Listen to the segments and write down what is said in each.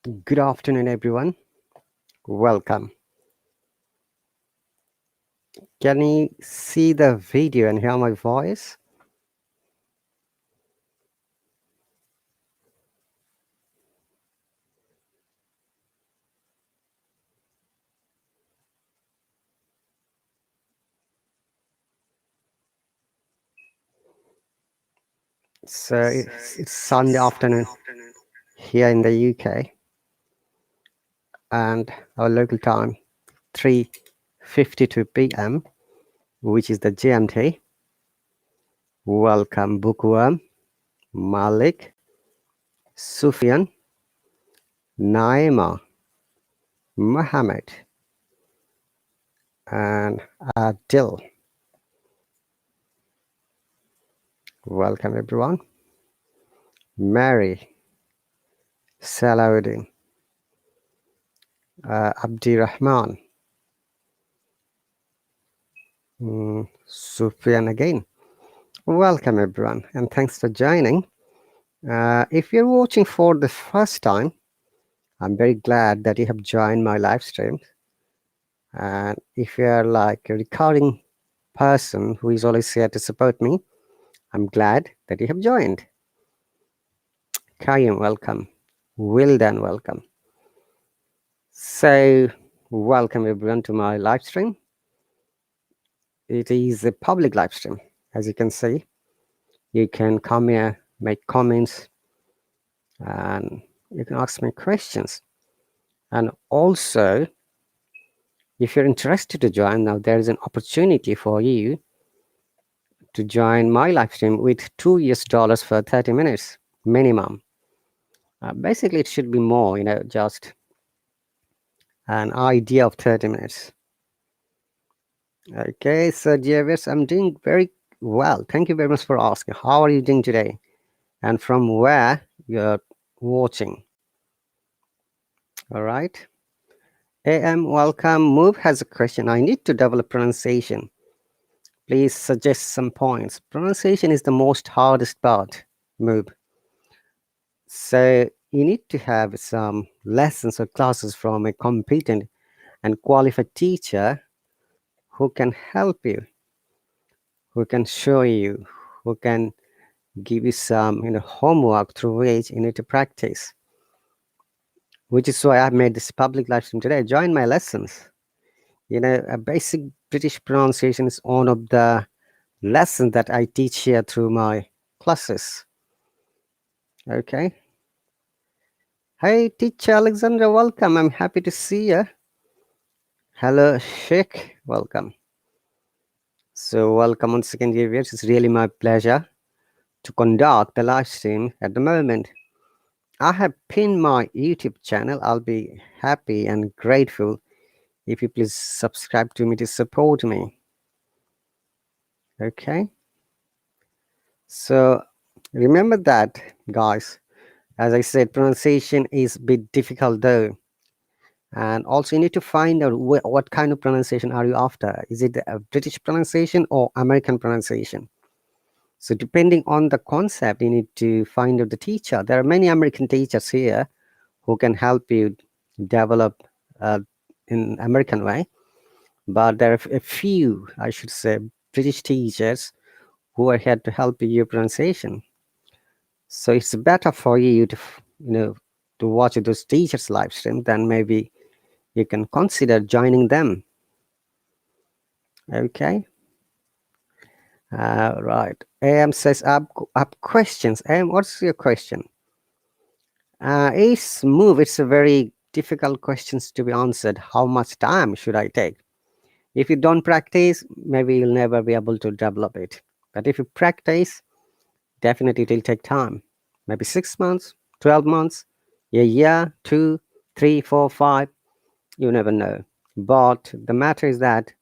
Good afternoon, everyone. Welcome. Can you see the video and hear my voice? So it's Sunday afternoon here in the UK, and our local time 3:52 p.m., which is the GMT. Welcome, Bookworm, Malik, Sufyan, Naima, Mohammed, and Adil. Welcome, everyone. Mary, Salahuddin, Abdirahman, Sufyan again. Welcome, everyone, and thanks for joining. If you're watching for the first time, I'm very glad that you have joined my live stream. And if you're like a recurring person who is always here to support me, I'm glad that you have joined. Kayan, welcome. Wildan, welcome. So, welcome everyone to my live stream. It is a public live stream, as you can see. You can come here, make comments, and you can ask me questions. And also, if you're interested to join, now there is an opportunity for you to join my live stream with $2 for 30 minutes minimum. Basically, it should be more, just an idea of 30 minutes. Okay, so dear viewers, I'm doing very well. Thank you very much for asking. How are you doing today? And from where you're watching? All right. AM, welcome. Move has a question. I need to develop pronunciation. Please suggest some points. Pronunciation is the most hardest part, Move. So you need to have some lessons or classes from a competent and qualified teacher who can help you, who can show you, who can give you some homework through which you need to practice. Which is why I've made this public live stream today. Join my lessons. A basic British pronunciation is one of the lessons that I teach here through my classes. Okay. Hey, teacher Alexandra, welcome. I'm happy to see you. Hello, Sheikh, welcome. So, welcome once again, dear viewers. It's really my pleasure to conduct the live stream at the moment. I have pinned my YouTube channel. I'll be happy and grateful if you please subscribe to me to support me. Okay. So, remember that, guys. As I said, pronunciation is a bit difficult though. And also you need to find out what kind of pronunciation are you after. Is it a British pronunciation or American pronunciation? So depending on the concept, you need to find out the teacher. There are many American teachers here who can help you develop in American way. But there are a few, I should say, British teachers who are here to help you your pronunciation. So it's better for you to, to watch those teachers' live stream, then maybe you can consider joining them. Okay. Right. AM says, up questions. AM, what's your question? It's a very difficult questions to be answered. How much time should I take? If you don't practice, maybe you'll never be able to develop it. But if you practice, definitely it will take time. Maybe 6 months, 12 months, a year, 2, 3, 4, 5. You never know. But the matter is that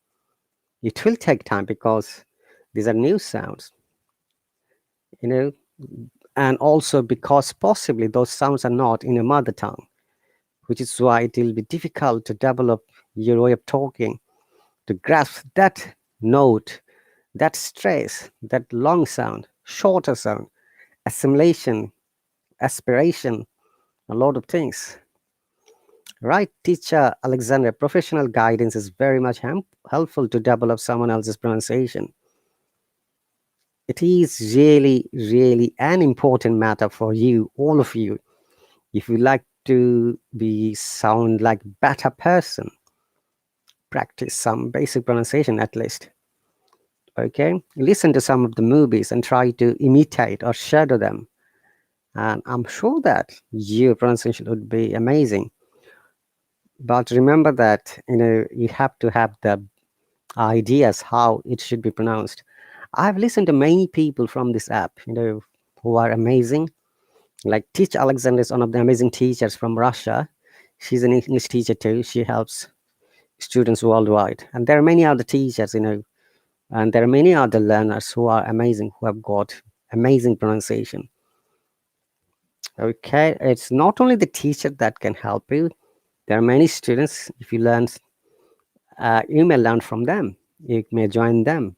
it will take time because these are new sounds, and also because possibly those sounds are not in your mother tongue, which is why it will be difficult to develop your way of talking, to grasp that note, that stress, that long sound, shorter sound, assimilation, aspiration, a lot of things. Right, teacher Alexander, professional guidance is very much helpful to develop someone else's pronunciation. It is really, really an important matter for you, all of you. If you like to be sound like better person, practice some basic pronunciation at least. Okay, listen to some of the movies and try to imitate or shadow them, and I'm sure that your pronunciation would be amazing. But remember that you have to have the ideas how it should be pronounced. I've listened to many people from this app, who are amazing. Like Teach Alexander is one of the amazing teachers from Russia. She's an English teacher too. She helps students worldwide. And there are many other teachers, and there are many other learners who are amazing, who have got amazing pronunciation. Okay, it's not only the teacher that can help you. There are many students. If you learn, you may learn from them. You may join them.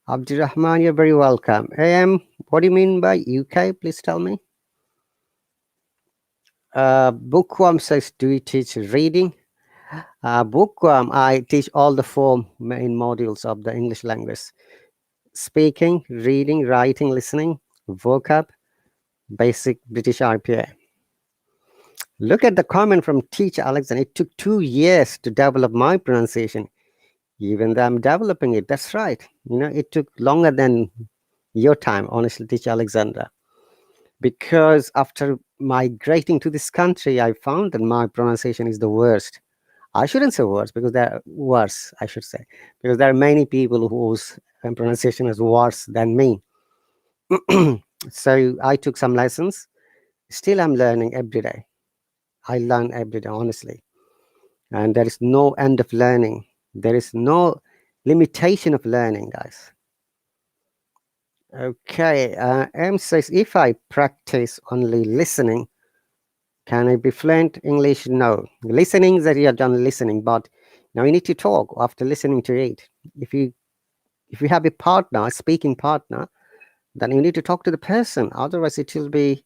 Abdurrahman, you're very welcome. What do you mean by UK? Please tell me. Bookworm says, do you teach reading? Bookworm, I teach all the four main modules of the English language: speaking, reading, writing, listening, vocab, basic British RPA. Look at the comment from teacher Alexander. It took 2 years to develop my pronunciation. Even though I'm developing it, that's right. It took longer than your time, honestly, teacher Alexander. Because after migrating to this country, I found that my pronunciation is the worst. I shouldn't say worse because they're worse, I should say, because there are many people whose pronunciation is worse than me. So I took some lessons. Still, I'm learning every day. I learn every day, honestly. And there is no end of learning. There is no limitation of learning, guys. Okay, M says, if I practice only listening, can I be fluent English? No. Listening is that you're done listening, but now you need to talk after listening to it. If you have a partner, a speaking partner, then you need to talk to the person. Otherwise, it will be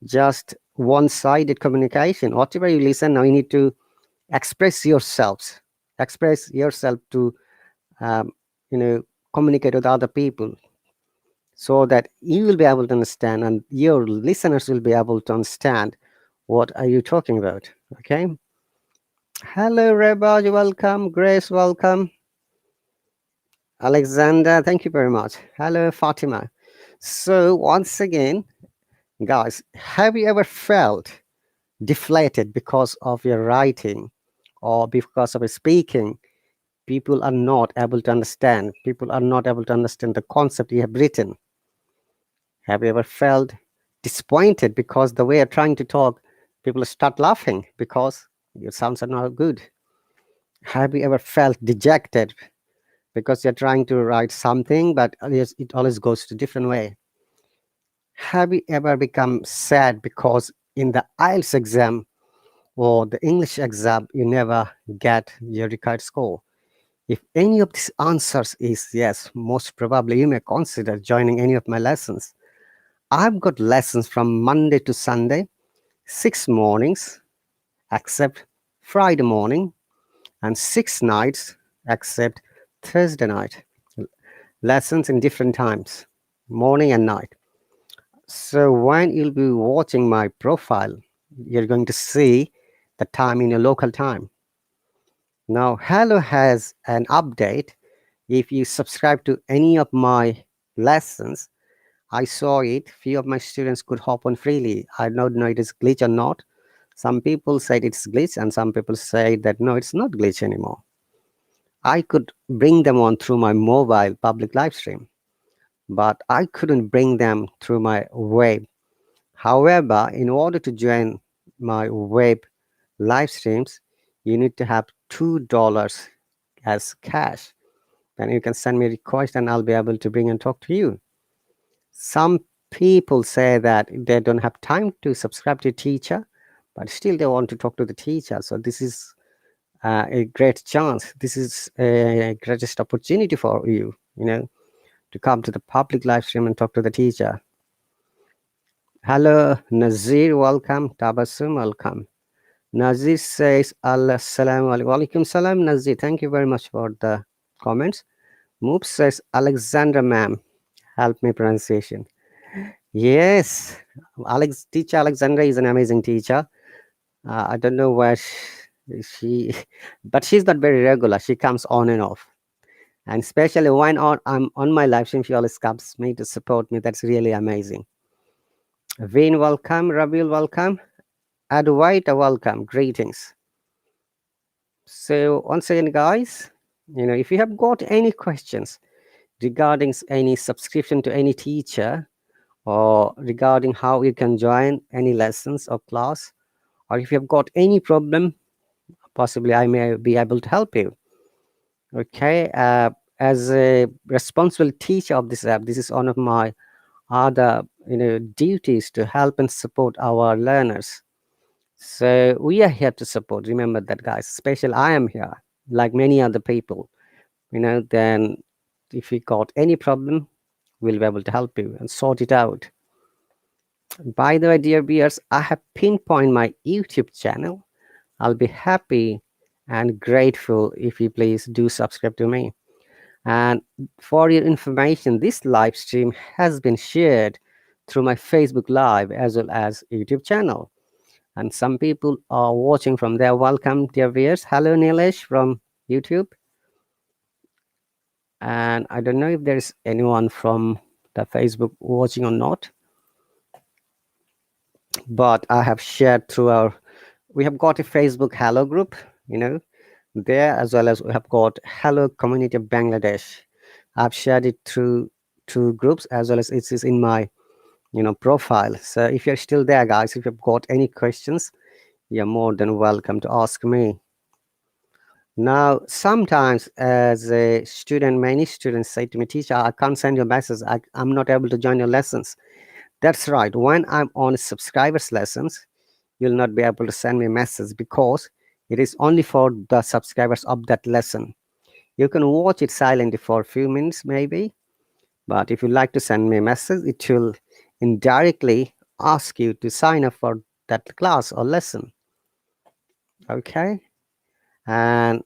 just one-sided communication. Whatever you listen, now you need to express yourselves. Express yourself to, um, communicate with other people, so that you will be able to understand and your listeners will be able to understand what are you talking about. Okay. Hello, Reba, welcome. Grace, welcome. Alexander, thank you very much. Hello, Fatima. So once again, guys, have you ever felt deflated because of your writing or because of your speaking? People are not able to understand. People are not able to understand the concept you have written. Have you ever felt disappointed because the way you're trying to talk, people start laughing because your sounds are not good? Have you ever felt dejected because you're trying to write something, but it always goes to a different way? Have you ever become sad because in the Ielts exam or the English exam, you never get your required score? If any of these answers is yes, most probably you may consider joining any of my lessons. I've got lessons from Monday to Sunday, 6 mornings, except Friday morning, and 6 nights, except Thursday night. Lessons in different times, morning and night. So when you'll be watching my profile, you're going to see the time in your local time. Now, Hello has an update. If you subscribe to any of my lessons, I saw it. Few of my students could hop on freely. I don't know it is glitch or not. Some people said it's glitch, and some people say that no, it's not glitch anymore. I could bring them on through my mobile public live stream, but I couldn't bring them through my web. However, in order to join my web live streams, you need to have $2 as cash. Then you can send me a request and I'll be able to bring and talk to you. Some people say that they don't have time to subscribe to a teacher, but still they want to talk to the teacher. So this is a great chance. This is a greatest opportunity for you, to come to the public live stream and talk to the teacher. Hello, Nazir, welcome. Tabassum, welcome. Nazir says, Assalamu alaikum. Walaikum salam, Nazir. Thank you very much for the comments. Moop says, Alexandra, ma'am, help me pronunciation. Yes, teacher Alexandra is an amazing teacher. I don't know where she, but she's not very regular. She comes on and off. And especially when I'm on my live stream, she always comes me to support me. That's really amazing. Veen, welcome. Rabil, welcome. Adwaita, welcome. Greetings. So once again, guys, if you have got any questions regarding any subscription to any teacher, or regarding how you can join any lessons or class, or if you have got any problem, possibly I may be able to help you. Okay, as a responsible teacher of this app, this is one of my other duties to help and support our learners. So we are here to support. Remember that, guys. Especially I am here, like many other people. Then if you got any problem, we'll be able to help you and sort it out. By the way, dear viewers, I have pinpointed my YouTube channel. I'll be happy and grateful if you please do subscribe to me. And for your information, this live stream has been shared through my Facebook Live as well as YouTube channel. And some people are watching from there. Welcome, dear viewers. Hello, Nilesh from YouTube. And I don't know if there's anyone from the Facebook watching or not, but I have shared through we have got a Facebook Hello group, there, as well as we have got Hello Community of Bangladesh. I've shared it through two groups, as well as it is in my profile. So if you're still there, guys, if you've got any questions, you're more than welcome to ask me. Now, sometimes as a student, many students say to me, teacher, I can't send you a message. I'm not able to join your lessons. That's right. When I'm on subscribers lessons, you'll not be able to send me a message because it is only for the subscribers of that lesson. You can watch it silently for a few minutes maybe, but if you like to send me a message, it will indirectly ask you to sign up for that class or lesson. Okay? And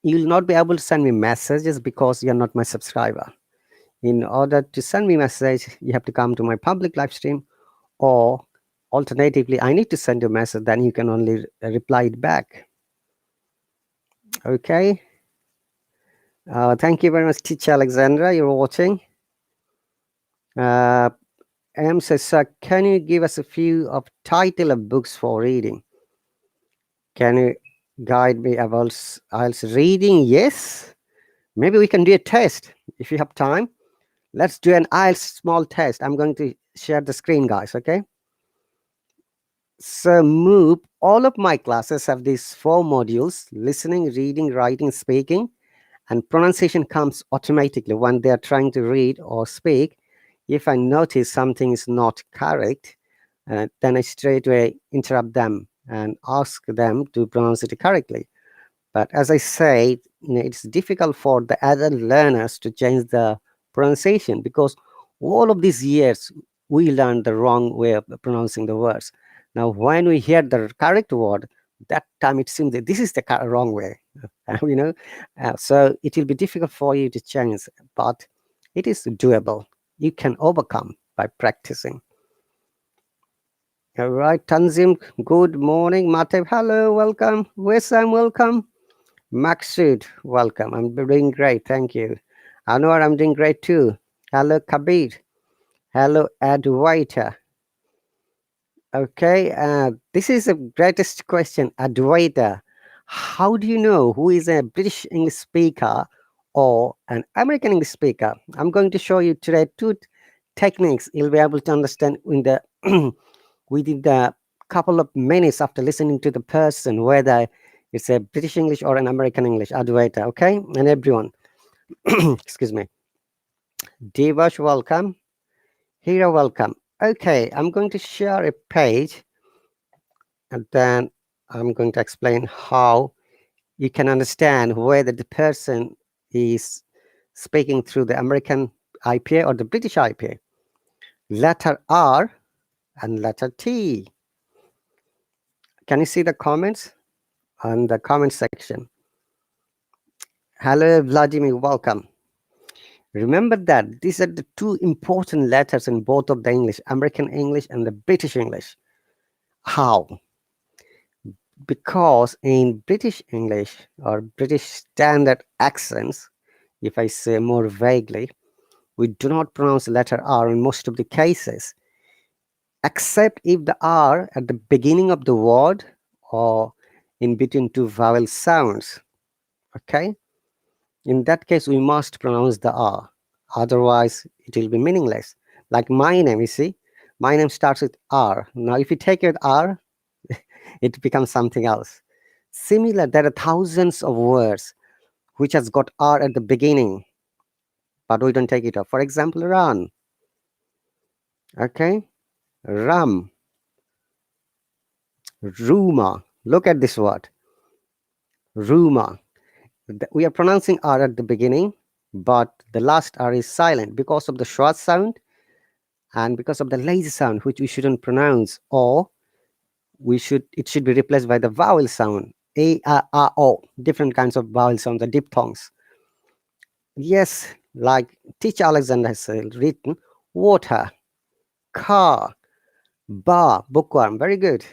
you'll not be able to send me messages because you're not my subscriber. In order to send me a message, you have to come to my public live stream, or alternatively, I need to send you a message, then you can only reply it back. Okay? Thank you very much, teacher Alexandra. You're watching. M says, sir, can you give us a few of title of books for reading? Can you guide me about IELTS reading? Yes. Maybe we can do a test if you have time. Let's do an IELTS small test. I'm going to share the screen, guys. Okay. So Moop, all of my classes have these 4 modules: listening, reading, writing, speaking. And pronunciation comes automatically when they are trying to read or speak. If I notice something is not correct, then I straight away interrupt them and ask them to pronounce it correctly. But as I say, it's difficult for the other learners to change the pronunciation because all of these years we learned the wrong way of pronouncing the words. Now, when we hear the correct word, that time it seems that this is the wrong way. So it will be difficult for you to change, but it is doable. You can overcome by practicing. All right, Tanzim, good morning. Matev, hello, welcome. Wesam, welcome. Maksud, welcome. I'm doing great, thank you. Anwar, I'm doing great too. Hello, Kabir. Hello, Adwaita. Okay, this is the greatest question, Adwaita. How do you know who is a British English speaker or an American English speaker? I'm going to show you today 2 techniques you'll be able to understand in the within the couple of minutes after listening to the person, whether it's a British English or an American English. Adwaita, okay? And everyone, excuse me. Devash, welcome. Hira, welcome. Okay, I'm going to share a page and then I'm going to explain how you can understand whether the person is speaking through the American IPA or the British IPA. Letter R and letter T. Can you see the comments on the comment section? Hello, Vladimir, welcome. Remember that these are the two important letters in both of the English, American English and the British English. How? Because in British English or British standard accents, if I say more vaguely, we do not pronounce the letter R in most of the cases, except if the R at the beginning of the word or in between two vowel sounds. Okay? In that case, we must pronounce the R. Otherwise, it will be meaningless. Like my name, you see, my name starts with R. Now, if you take it R, it becomes something else. Similar, there are thousands of words which has got R at the beginning, but we don't take it off. For example, run. Okay? Rum. Rumor. Look at this word. Rumor. We are pronouncing R at the beginning, but the last R is silent because of the short sound and because of the lazy sound, which we shouldn't pronounce, or it should be replaced by the vowel sound. A, O. Different kinds of vowel sounds, the diphthongs. Yes, like Teacher Alexander has written, water, car, bar, bookworm. Very good.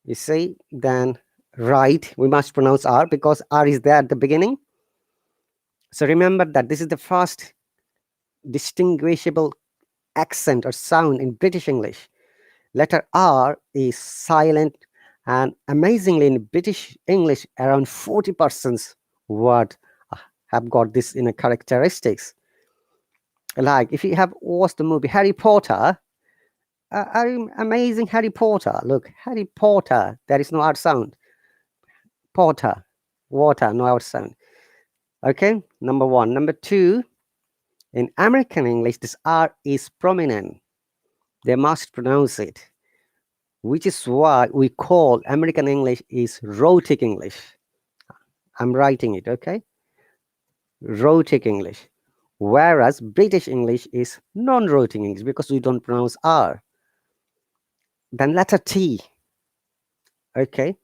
You see, then right, we must pronounce R because R is there at the beginning. So remember that this is the first distinguishable accent or sound in British English. Letter R is silent, and amazingly in British English, around 40% word have got this in a characteristics. Like if you have watched the movie Harry Potter, amazing Harry Potter. Look, Harry Potter, there is no R sound. Potter, water, no R sound. Okay, number one. Number two, in American English, this R is prominent. They must pronounce it, which is why we call American English is rhotic English. I'm writing it, okay? Rhotic English. Whereas British English is non-rhotic English because we don't pronounce R. Then letter T, okay?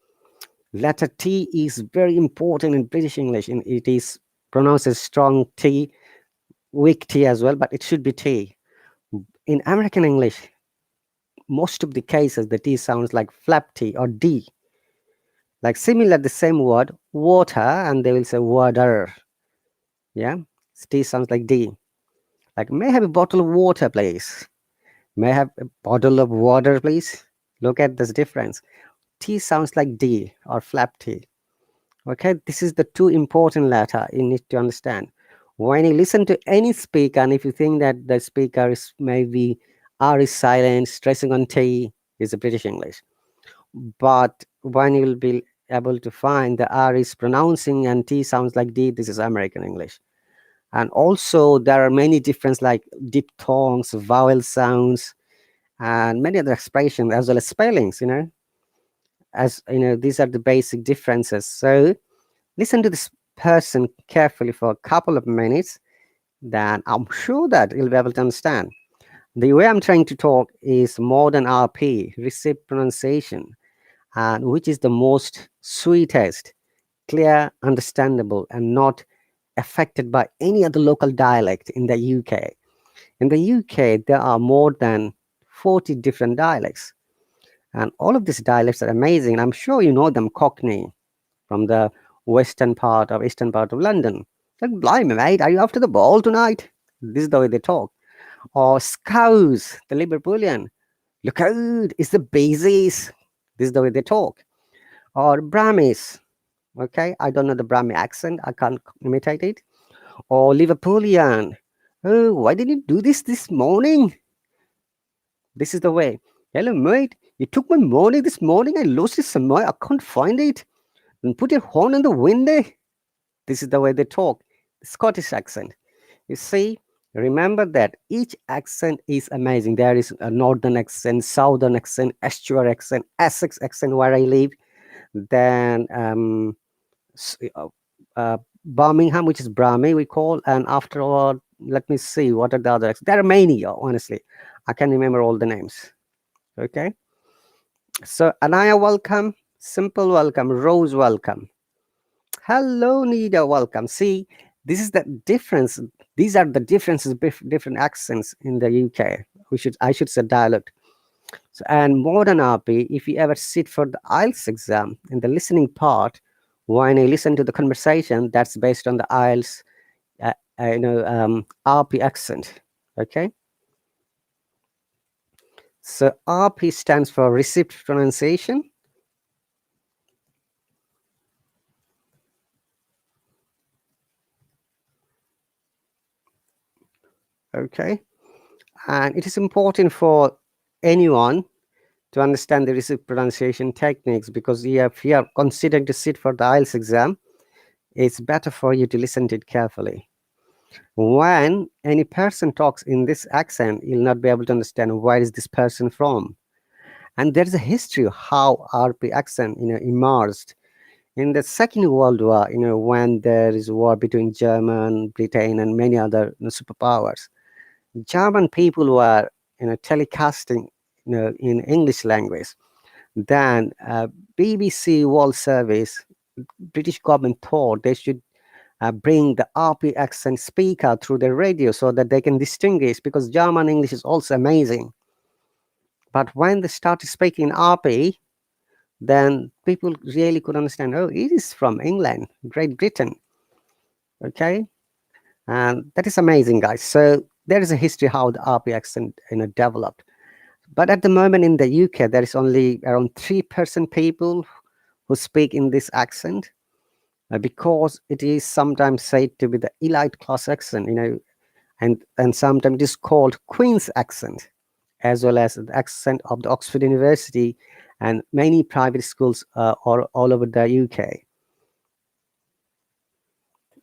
Letter T is very important in British English, and it is pronounced as strong T, weak T as well, but it should be T. In American English, most of the cases, the T sounds like flap T or D. Like similar, the same word, water, and they will say water. Yeah, T sounds like D. Like, may I have a bottle of water, please? May I have a bottle of water, please? Look at this difference. T sounds like D or flap T. Okay, this is the two important letter you need to understand. When you listen to any speaker, and if you think that the speaker is maybe R is silent, stressing on T, is a British English. But when you will be able to find the R is pronouncing and T sounds like D, this is American English. And also there are many different like diphthongs, vowel sounds, and many other expressions as well as spellings, as you know, these are the basic differences. So listen to this person carefully for a couple of minutes, then I'm sure that you'll be able to understand. The way I'm trying to talk is modern RP, received pronunciation, and which is the most sweetest, clear, understandable, and not affected by any other local dialect in the UK. In the UK, there are more than 40 different dialects, and all of these dialects are amazing. I'm sure you know them. Cockney from the western part or eastern part of London. Like, blimey, mate, are you after the ball tonight? This is the way they talk. Or Scouse, the Liverpoolian. Look out, it's the Beesies. This is the way they talk. Or Brahmis. Okay, I don't know the Brahmi accent. I can't imitate it. Or Liverpoolian. Oh, why did you do this morning? This is the way. Hello, mate. You took my money this morning. I lost it somewhere. I can't find it. And put your horn in the window. This is the way they talk. The Scottish accent. You see, remember that each accent is amazing. There is a northern accent, southern accent, estuary accent, Essex accent where I live. Then Birmingham, which is Brahmi, we call. And after all, let me see, what are the other accents? There are many, honestly. I can't remember all the names. Okay. So Anaya, welcome. Simple, welcome. Rose, welcome. Hello, Nida, welcome. See, this is the difference. These are the differences, different accents in the UK. I should say dialect. So, and modern RP, if you ever sit for the IELTS exam in the listening part, when you listen to the conversation, that's based on the IELTS, RP accent. Okay. So RP stands for received pronunciation. Okay. And it is important for anyone to understand the received pronunciation techniques, because if you are considering to sit for the IELTS exam, it's better for you to listen to it carefully. When any person talks in this accent, you'll not be able to understand where is this person from. And there's a history of how RP accent, emerged in the Second World War. When there is a war between German, Britain, and many other superpowers, German people were, telecasting, in English language. Then BBC World Service, British government thought they should bring the RP accent speaker through the radio so that they can distinguish, because German English is also amazing. But when they started speaking RP, then people really could understand, oh, it is from England, Great Britain. Okay. And that is amazing, guys. So there is a history how the RP accent, developed. But at the moment in the UK, there is only around 3% people who speak in this accent, because it is sometimes said to be the elite class accent, and sometimes it is called Queen's accent, as well as the accent of the Oxford University and many private schools all over the UK.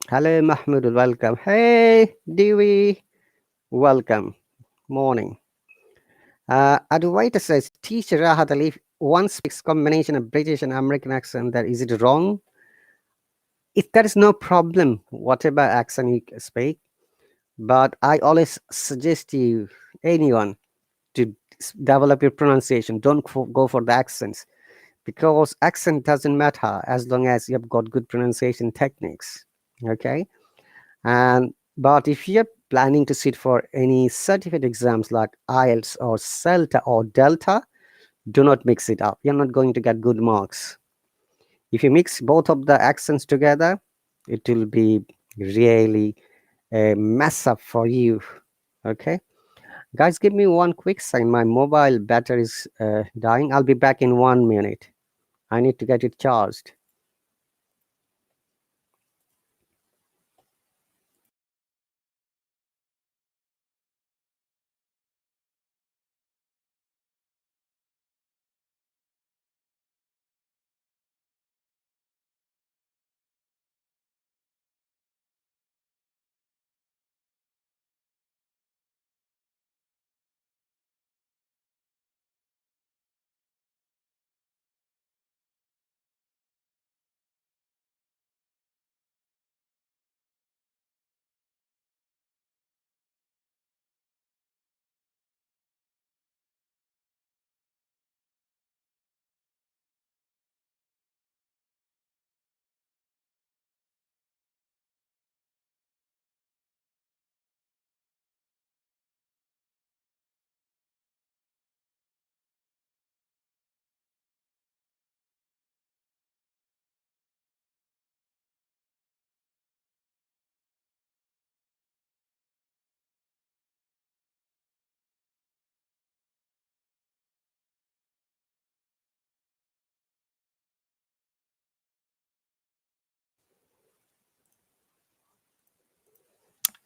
Hello, Mahmoud, welcome. Hey, Dewey, welcome. Morning. Adwaita says, teacher RahatAli once speaks combination of British and American accent. That is it wrong? If there is no problem, whatever accent you speak, but I always suggest you, anyone, to develop your pronunciation. Don't go for the accents, because accent doesn't matter as long as you have got good pronunciation techniques. Okay. And but if you're planning to sit for any certificate exams like IELTS or CELTA or Delta, do not mix it up. You're not going to get good marks. If you mix both of the accents together, it will be really a mess up for you. Okay. Guys, give me one quick sign. My mobile battery is dying. I'll be back in 1 minute. I need to get it charged.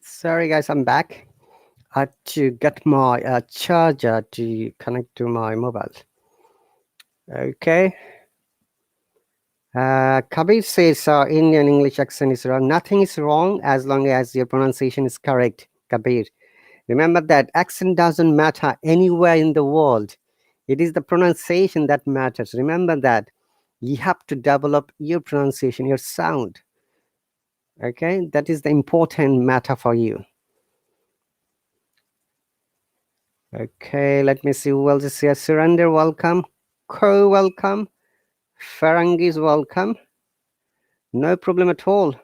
Sorry, guys, I'm back. I had to get my charger to connect to my mobile. Okay. Kabir says Indian English accent is wrong. Nothing is wrong as long as your pronunciation is correct, Kabir. Remember that accent doesn't matter anywhere in the world. It is the pronunciation that matters. Remember that. You have to develop your pronunciation, your sound. Okay, that is the important matter for you. Okay, let me see who else is here. Surrender, welcome. Ko, welcome. Farangis, welcome. No problem at all.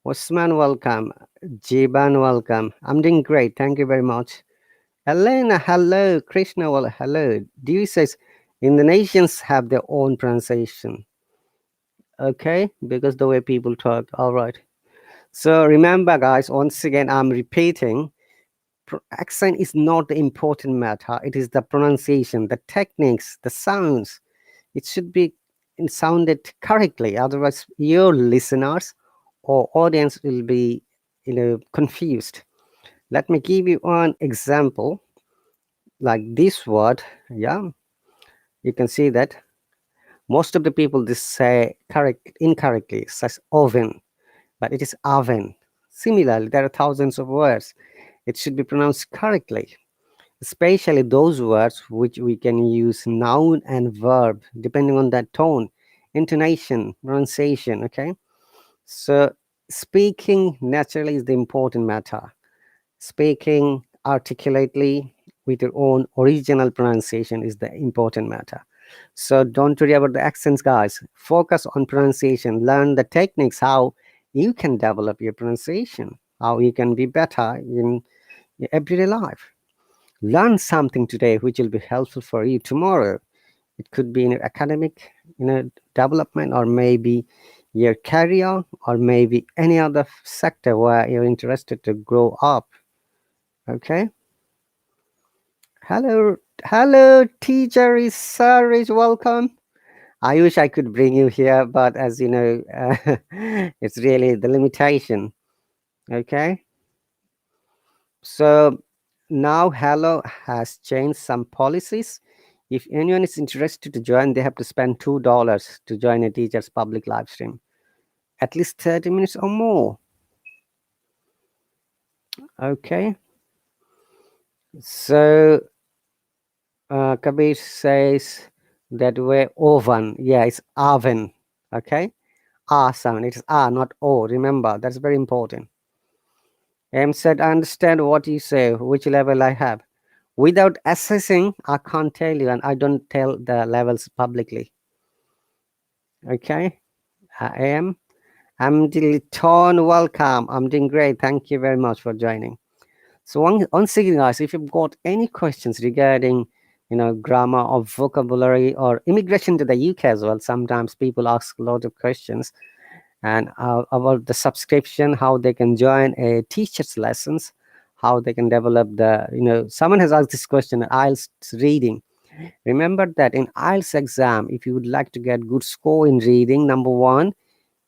Osman, welcome. Jiban, welcome. I'm doing great. Thank you very much. Elena, hello. Krishna, well, hello. Dewey says Indonesians have their own pronunciation. Okay, because the way people talk. All right. So remember, guys, once again, I'm repeating accent is not the important matter. It is the pronunciation, the techniques, the sounds. It should be sounded correctly. Otherwise, your listeners or audience will be, confused. Let me give you one example. Like this word, yeah, you can see that most of the people this say correct incorrectly, such oven, but it is oven. Similarly, there are thousands of words. It should be pronounced correctly, especially those words which we can use noun and verb depending on that tone, intonation, pronunciation. Okay, so speaking naturally is the important matter. Speaking articulately with your own original pronunciation is the important matter. So don't worry about the accents, guys. Focus on pronunciation. Learn the techniques how you can develop your pronunciation, how you can be better in your everyday life. Learn something today which will be helpful for you tomorrow. It could be in your academic, development, or maybe your career, or maybe any other sector where you're interested to grow up. Okay. Hello, teacher is sir is welcome. I wish I could bring you here, but as you know, it's really the limitation. Okay. So now Hello has changed some policies. If anyone is interested to join, they have to spend $2 to join a teacher's public live stream, at least 30 minutes or more. Okay. So Kabir says that way oven. Yeah, it's oven. Okay. R sound. It is R, not O. Remember, that's very important. M said, I understand what you say, which level I have. Without assessing, I can't tell you, and I don't tell the levels publicly. Okay. I am. I'm Dilton. Welcome. I'm doing great. Thank you very much for joining. So once again, guys, if you've got any questions regarding, grammar or vocabulary or immigration to the UK as well, sometimes people ask a lot of questions and about the subscription, how they can join a teacher's lessons, how they can develop the, someone has asked this question, IELTS reading. Remember that in IELTS exam, if you would like to get good score in reading, number one,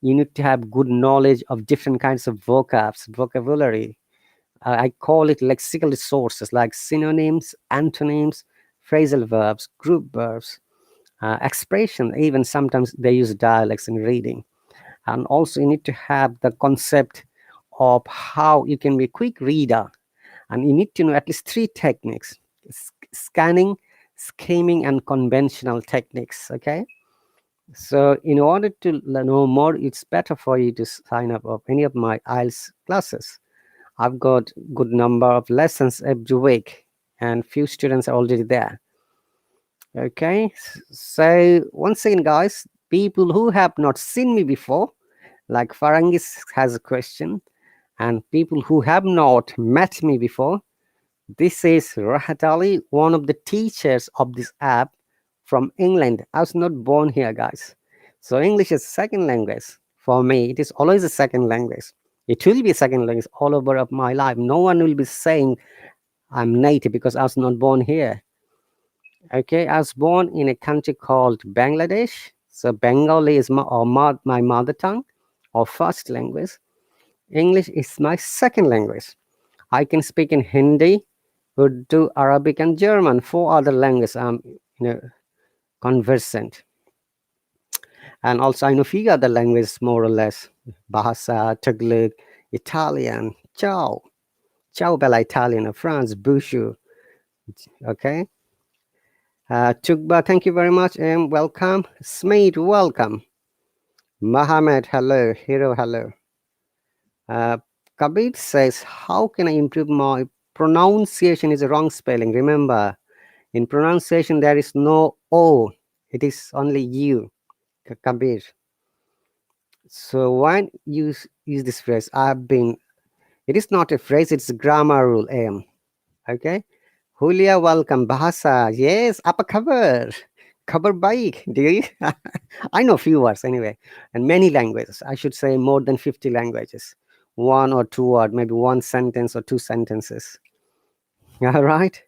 you need to have good knowledge of different kinds of vocabulary. I call it lexical resources like synonyms, antonyms, phrasal verbs, group verbs, expression. Even sometimes they use dialects in reading. And also you need to have the concept of how you can be a quick reader, and you need to know at least three techniques: scanning, scheming, and conventional techniques. Okay, so in order to know more, it's better for you to sign up of any of my IELTS classes. I've got good number of lessons every week, and few students are already there. Okay, so once again, guys, people who have not seen me before, like Farangis has a question, and people who have not met me before, this is Rahat Ali, one of the teachers of this app from England. I was not born here, guys. So English is second language. For me, it is always a second language. It will be a second language all over of my life. No one will be saying I'm native because I was not born here. Okay, I was born in a country called Bangladesh. So Bengali is my mother tongue or first language. English is my second language. I can speak in Hindi, Urdu, Arabic, and German. Four other languages I'm conversant. And also I know few other languages more or less. Bahasa, Tagalog, Italian, Ciao. Ciao bella Italian, France, Bushu. Okay. Tugba, thank you very much and welcome. Smeet, welcome. Mohammed, hello. Hero, hello. Kabir says, how can I improve my pronunciation is a wrong spelling. Remember, in pronunciation there is no O. It is only U, Kabir. So when you use this phrase, I've been, it is not a phrase, it's a grammar rule, AM. Okay? Julia, welcome. Bahasa, yes, apa khabar? Khabar baik, do you? I know few words anyway, and many languages. I should say more than 50 languages. One or two word, maybe one sentence or two sentences. All right.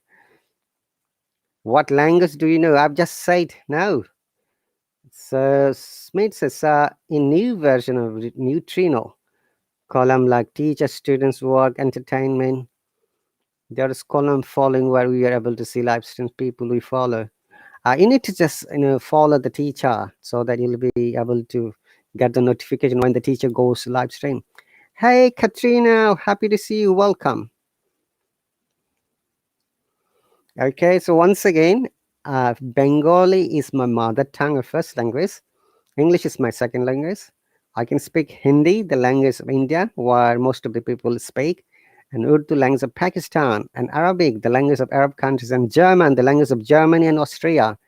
What language do you know? I've just said no. So Smith says in new version of Neutrino, column like teacher, students, work, entertainment. There is column following where we are able to see live streams, people we follow. You need to just follow the teacher so that you'll be able to get the notification when the teacher goes live stream. Hey Katrina, happy to see you. Welcome. Okay, so once again, Bengali is my mother tongue or first language. English is my second language. I can speak Hindi, the language of India, where most of the people speak, and Urdu, language of Pakistan, and Arabic, the language of Arab countries, and German, the language of Germany and Austria.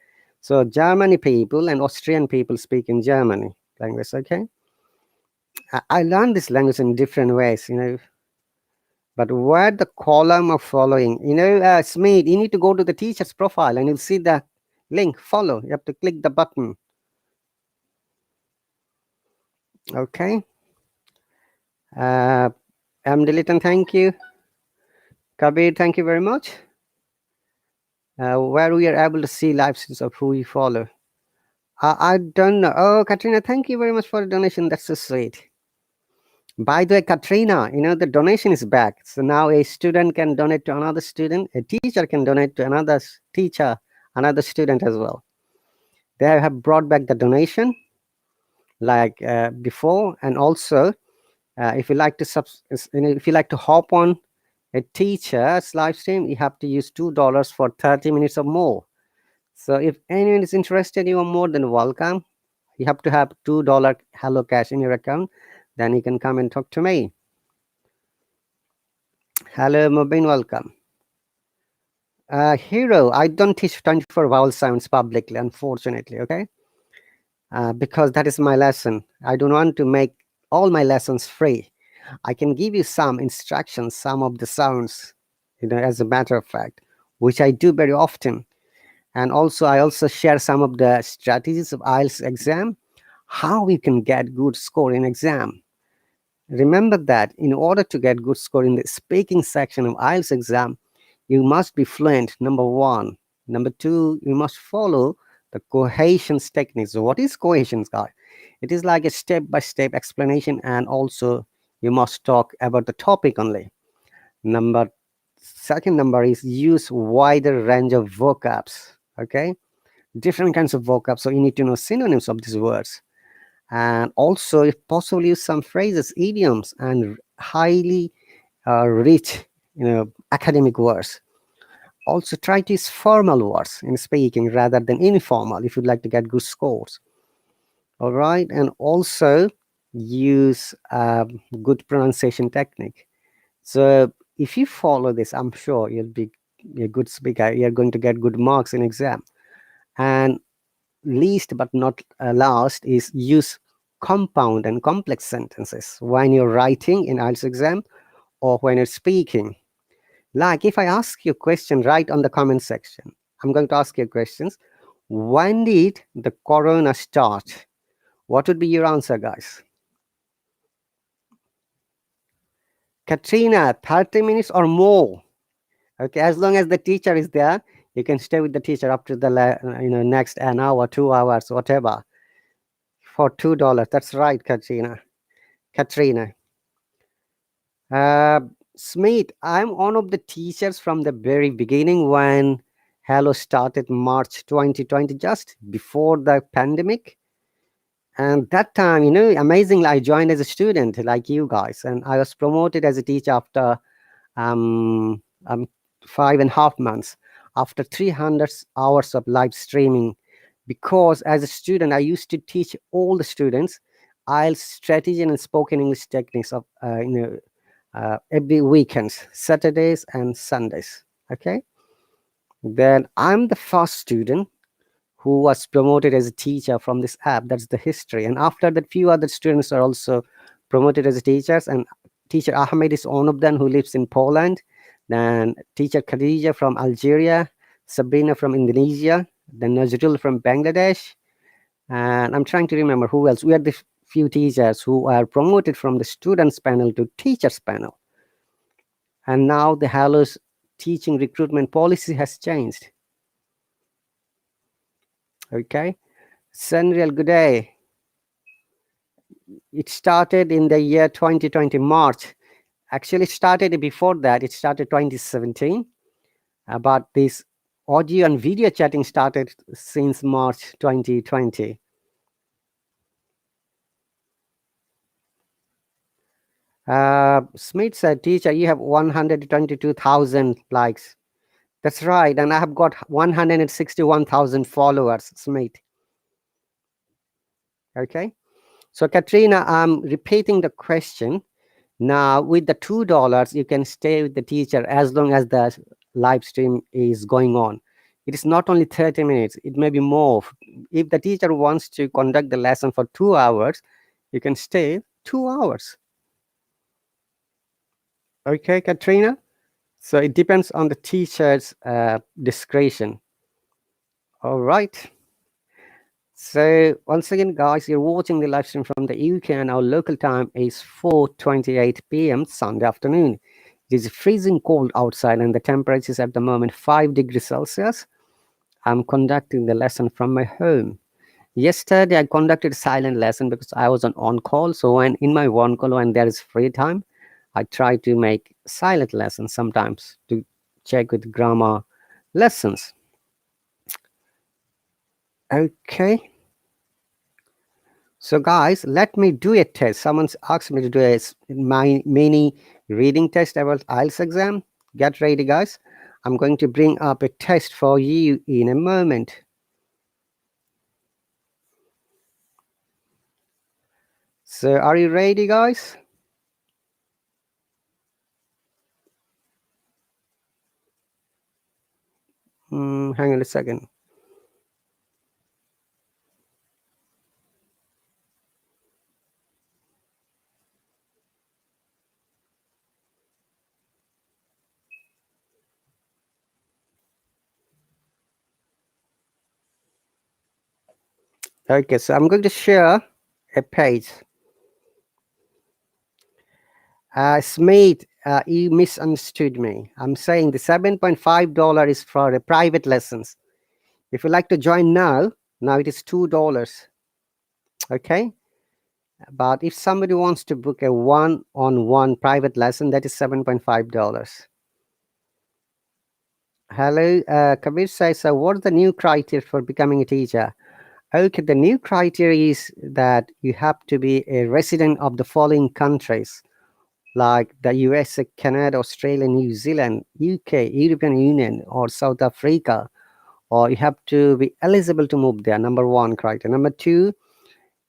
So Germany people and Austrian people speak in Germany language, okay? I learned this language in different ways, but where the column of following, Smith, you need to go to the teacher's profile and you'll see the link, follow. You have to click the button. Okay. Dilitan, thank you. Kabir, thank you very much. Where we are able to see live streams of who we follow. I don't know. Oh, Katrina, thank you very much for the donation. That's so sweet. By the way, Katrina, the donation is back. So now a student can donate to another student. A teacher can donate to another teacher, another student as well. They have brought back the donation like before. And also, if you like to hop on a teacher's live stream, you have to use $2 for 30 minutes or more. So if anyone is interested, you are more than welcome. You have to have $2 Hello Cash in your account. Then you can come and talk to me. Hello, Mubin, welcome. Hero, I don't teach 24 vowel sounds publicly, unfortunately, okay? Because that is my lesson. I don't want to make all my lessons free. I can give you some instructions, some of the sounds, as a matter of fact, which I do very often. And also, I also share some of the strategies of IELTS exam, how you can get good score in exam. Remember that in order to get good score in the speaking section of IELTS exam, you must be fluent, number one. Number two, you must follow the cohesions techniques. So what is cohesions, guys? It is like a step-by-step explanation, and also you must talk about the topic only. Second number is use wider range of vocabs, okay? Different kinds of vocab, so you need to know synonyms of these words. And also, if possible, use some phrases, idioms, and highly rich, academic words. Also, try to use formal words in speaking rather than informal if you'd like to get good scores. All right, and also use good pronunciation technique. So if you follow this, I'm sure you'll be a good speaker. You're going to get good marks in exam. And least but not last is use compound and complex sentences when you're writing in IELTS exam or when you're speaking. Like if I ask you a question, write on the comment section. I'm going to ask you questions. When did the corona start? What would be your answer, guys? Katrina, 30 minutes or more. Okay, as long as the teacher is there, you can stay with the teacher up to the next an hour, 2 hours, whatever. For $2. That's right, Katrina. Smith, I'm one of the teachers from the very beginning when Hello started March 2020, just before the pandemic. And that time, amazingly, I joined as a student like you guys, and I was promoted as a teacher after 5.5 months, after 300 hours of live streaming. Because as a student, I used to teach all the students IELTS strategy and spoken English techniques of every weekends, Saturdays and Sundays. Okay. Then I'm the first student who was promoted as a teacher from this app. That's the history. And after that, few other students are also promoted as teachers. And teacher Ahmed is one of them, who lives in Poland. Then teacher Khadija from Algeria, Sabrina from Indonesia, then Nazrul from Bangladesh. And I'm trying to remember who else. We are the few teachers who are promoted from the students panel to teachers panel. And now the Hallo's teaching recruitment policy has changed. Okay. Sanriel, good day. It started in the year 2020 March. Actually, it started before that. It started 2017. But this audio and video chatting started since March 2020. Smith said, teacher, you have 122,000 likes. That's right. And I have got 161,000 followers, Smith. Okay. So, Katrina, I'm repeating the question. Now, with the $2, you can stay with the teacher as long as the live stream is going on. It is not only 30 minutes, it may be more. If the teacher wants to conduct the lesson for 2 hours, you can stay 2 hours. Okay, Katrina? So it depends on the teacher's discretion. All right. So once again, guys, you're watching the live stream from the UK, and our local time is 4:28 p.m. Sunday afternoon. It is freezing cold outside, and the temperature is at the moment 5 degrees Celsius. I'm conducting the lesson from my home. Yesterday, I conducted a silent lesson because I was on call. So when in my on call, when there is free time, I try to make silent lessons sometimes to check with grammar lessons. Okay. So guys, let me do a test. Someone's asked me to do a mini reading test about IELTS exam. Get ready, guys. I'm going to bring up a test for you in a moment. So are you ready, guys? Hang on a second. Okay, so I'm going to share a page. Smith, you misunderstood me. I'm saying the $7.5 is for the private lessons. If you like to join now it is $2. Okay. But if somebody wants to book a one-on-one private lesson, that is $7.5. Hello, Kabir says, so what's the new criteria for becoming a teacher? Okay, the new criteria is that you have to be a resident of the following countries, like the USA, Canada, Australia, New Zealand, UK, European Union, or South Africa, or you have to be eligible to move there. Number one criteria. Number two,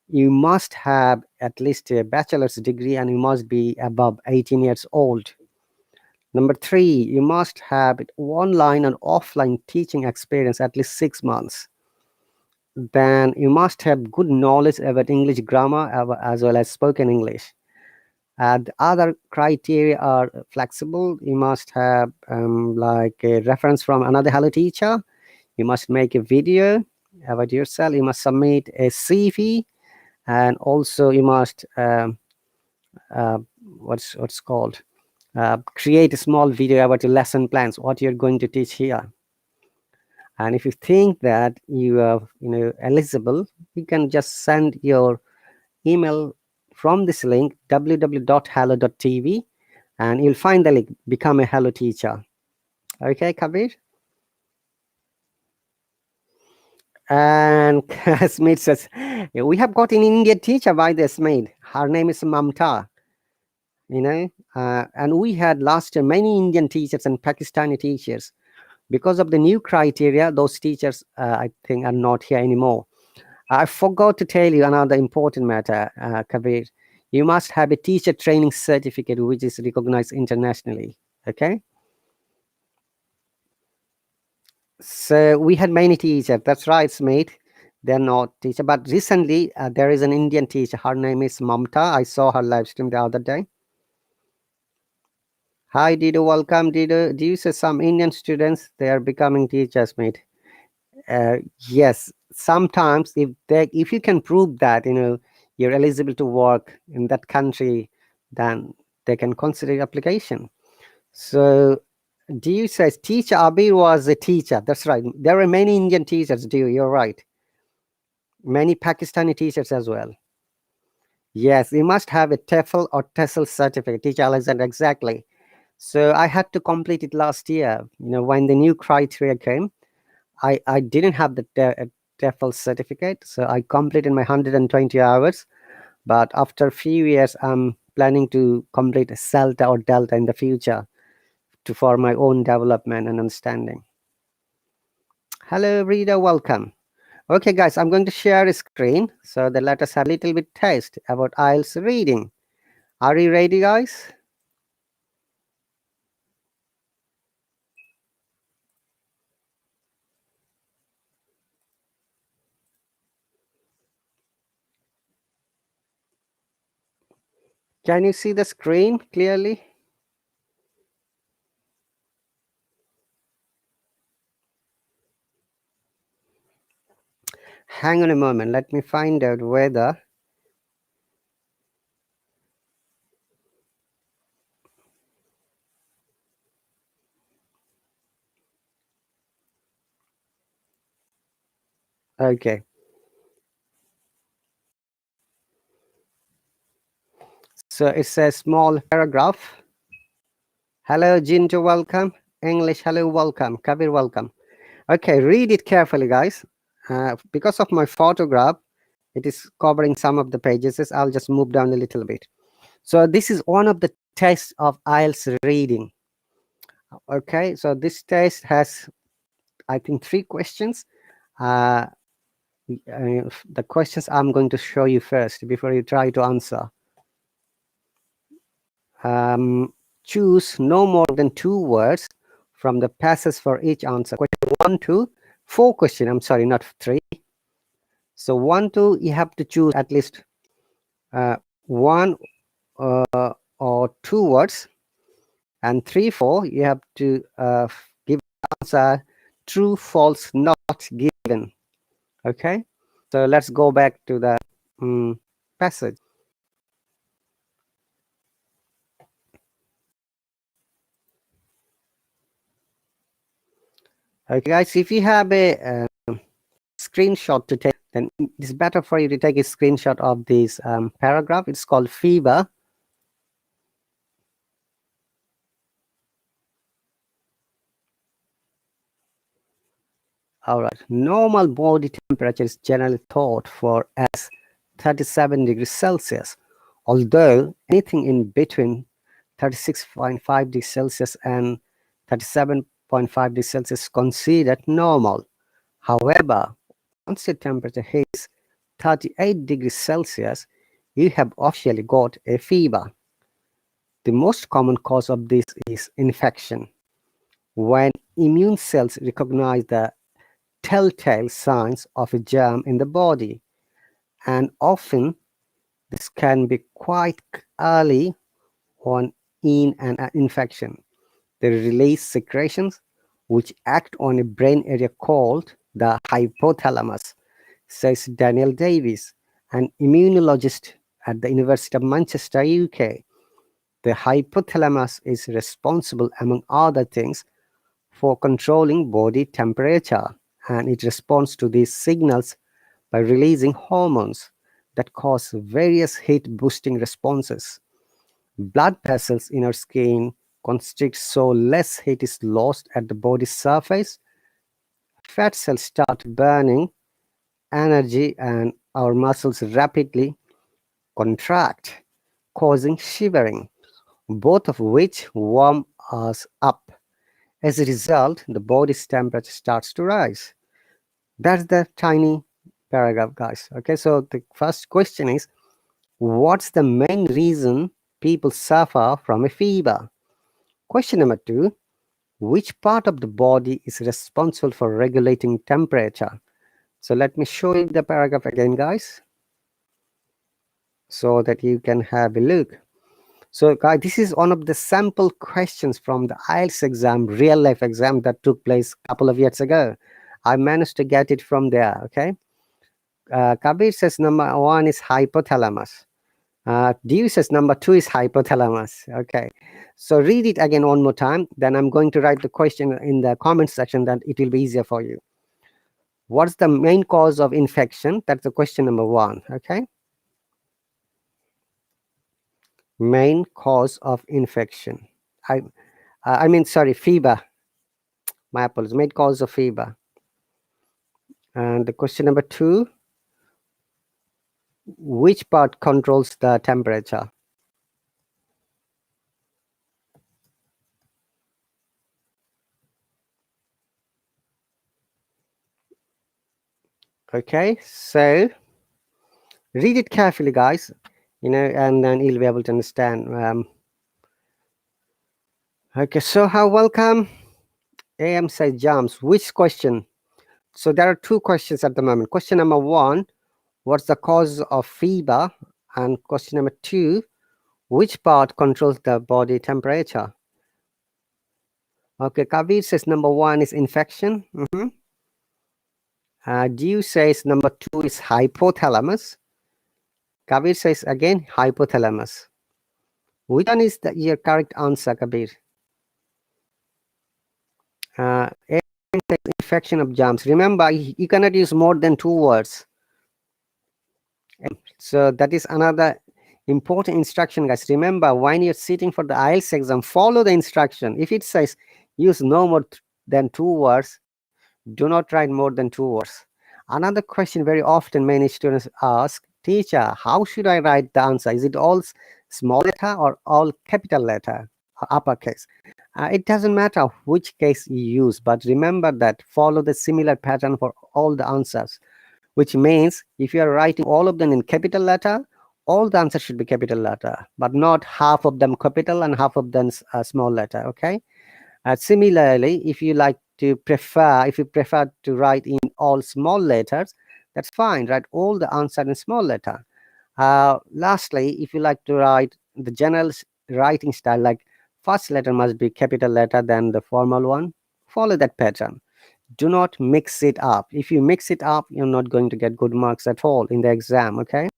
you must have at least a bachelor's degree and you must be above 18 years old. Number three, you must have online and offline teaching experience at least 6 months. Then you must have good knowledge about English grammar as well as spoken English. The other criteria are flexible. You must have like a reference from another Hello teacher. You must make a video about yourself. You must submit a CV, and also you must what's called create a small video about your lesson plans, what you're going to teach here. And if you think that you are eligible, you can just send your email from this link, www.hallo.tv, and you'll find the link, become a Hello teacher. Okay, Kabir? And Smith says, we have got an Indian teacher by this maid. Her name is Mamta. And we had last year many Indian teachers and Pakistani teachers. Because of the new criteria, those teachers, I think, are not here anymore. I forgot to tell you another important matter, Kabir. you must have a teacher training certificate which is recognized internationally. Okay. So we had many teachers. That's right, Smith. They're not teacher, but recently there is an Indian teacher. Her name is Mamta. I saw her live stream the other day. Hi, Dido. Welcome, Dido. Do you see some Indian students? They are becoming teachers, mate. Yes. Sometimes, if you can prove that you're eligible to work in that country, then they can consider your application. So Diyu says teacher Abir was a teacher. That's right. There are many Indian teachers, Diyu. You're right. Many Pakistani teachers as well. Yes, you must have a TEFL or TESOL certificate. Teacher Alexander, exactly. So I had to complete it last year. When the new criteria came, I didn't have the TEFL certificate, so I completed my 120 hours. But after a few years, I'm planning to complete CELTA or Delta in the future for my own development and understanding. Hello, reader. Welcome. Okay, guys, I'm going to share a screen so that let us have a little bit taste about IELTS reading. Are you ready, guys? Can you see the screen clearly? Hang on a moment. Let me find out whether... Okay. So it's a small paragraph. Hello, Jinto, welcome. English, hello, welcome. Kabir, welcome. Okay, read it carefully, guys. Because of my photograph, it is covering some of the pages. I'll just move down a little bit. So this is one of the tests of IELTS reading. Okay, so this test has, I think, 3 questions. The questions I'm going to show you first before you try to answer. Choose no more than 2 words from the passage for each answer. Question 1 to 4 question. I'm sorry, not 3. So 1 to, you have to choose at least 1 or 2 words, and 3, 4 you have to give answer true, false, not given. Okay, so let's go back to the passage. Okay, guys, if you have a screenshot to take, then it's better for you to take a screenshot of this paragraph. It's called fever. All right, normal body temperature is generally thought for as 37 degrees Celsius, although anything in between 36.5 degrees Celsius and 37.5 degrees Celsius is considered normal. However, once your temperature hits 38 degrees Celsius, you have officially got a fever. The most common cause of this is infection. When immune cells recognize the telltale signs of a germ in the body, and often this can be quite early on in an infection. They release secretions which act on a brain area called the hypothalamus, says Daniel Davis, an immunologist at the University of Manchester, UK. The hypothalamus is responsible, among other things, for controlling body temperature, and it responds to these signals by releasing hormones that cause various heat-boosting responses. Blood vessels in our skin constrict so less heat is lost at the body's surface. Fat cells start burning energy and our muscles rapidly contract, causing shivering, both of which warm us up. As a result, the body's temperature starts to rise. That's the tiny paragraph, guys. Okay, so the first question is, What's the main reason people suffer from a fever? Question number 2, which part of the body is responsible for regulating temperature? So let me show you the paragraph again, guys, so that you can have a look. So guys, this is one of the sample questions from the Ielts exam, real life exam that took place a couple of years ago. I managed to get it from there. Okay. Kabir says number 1 is hypothalamus. Dew says number 2 is hypothalamus. Okay. So read it again one more time. Then I'm going to write the question in the comment section, that it will be easier for you. What's the main cause of infection? That's the question number 1. Okay. Main cause of infection. I mean, sorry, fever. My apologies. Main cause of fever. And the question number 2, which part controls the temperature? Okay, so read it carefully, guys, and then you'll be able to understand. Okay, so how welcome. AM says jumps. Which question? So there are 2 questions at the moment. Question number 1, what's the cause of fever? And question number 2, which part controls the body temperature? Okay, Kabir says number 1 is infection. Dew says number 2 is hypothalamus. Kabir says again hypothalamus. Which one is your correct answer, Kabir? Infection of germs. Remember, you cannot use more than 2 words. So that is another important instruction, guys. Remember, when you're sitting for the Ielts exam, follow the instruction. If it says use no more than 2 words, do not write more than 2 words. Another question very often many students ask, teacher, how should I write the answer? Is it all small letter or all capital letter or uppercase? It doesn't matter which case you use, but remember that follow the similar pattern for all the answers, which means if you are writing all of them in capital letter, all the answers should be capital letter, but not half of them capital and half of them small letter. Okay. Similarly, if you prefer to write in all small letters, that's fine. Write all the answer in small letter. Lastly, if you like to write the general writing style, like first letter must be capital letter, then the formal one, follow that pattern. Do not mix it up. If you mix it up, you're not going to get good marks at all in the exam. Okay.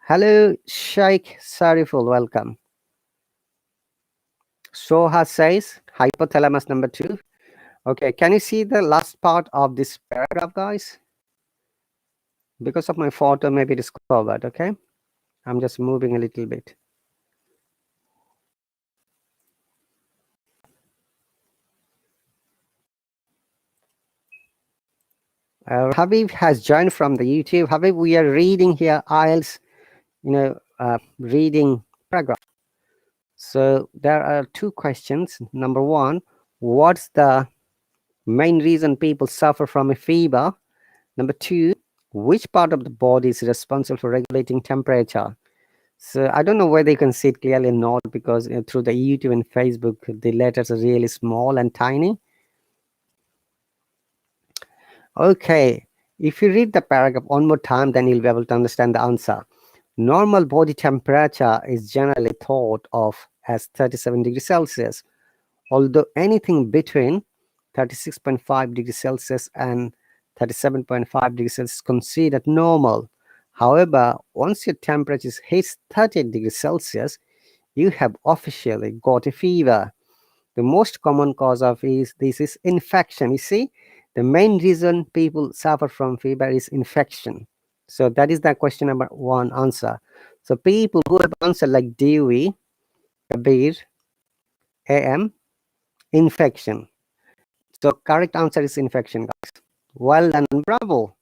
Hello, Sheikh Sariful, welcome. Soha says hypothalamus number 2. Okay, can you see the last part of this paragraph, guys? Because of my photo, maybe it is covered. Okay, I'm just moving a little bit. Habib has joined from the YouTube. Habib, we are reading here Ielts, reading paragraph. So there are 2 questions. Number 1, what's the main reason people suffer from a fever? Number 2, which part of the body is responsible for regulating temperature? So I don't know whether you can see it clearly or not, because through the YouTube and Facebook, the letters are really small and tiny. Okay, if you read the paragraph one more time, then you'll be able to understand the answer. Normal body temperature is generally thought of as 37 degrees Celsius, although anything between 36.5 degrees Celsius and 37.5 degrees Celsius is considered normal. However, once your temperature hits 38 degrees Celsius, you have officially got a fever. The most common cause of this is infection. You see, the main reason people suffer from fever is infection. So that is the question number 1 answer. So people who have answered like Dewey, Kabir, AM, infection. So correct answer is infection, guys. Well done, bravo.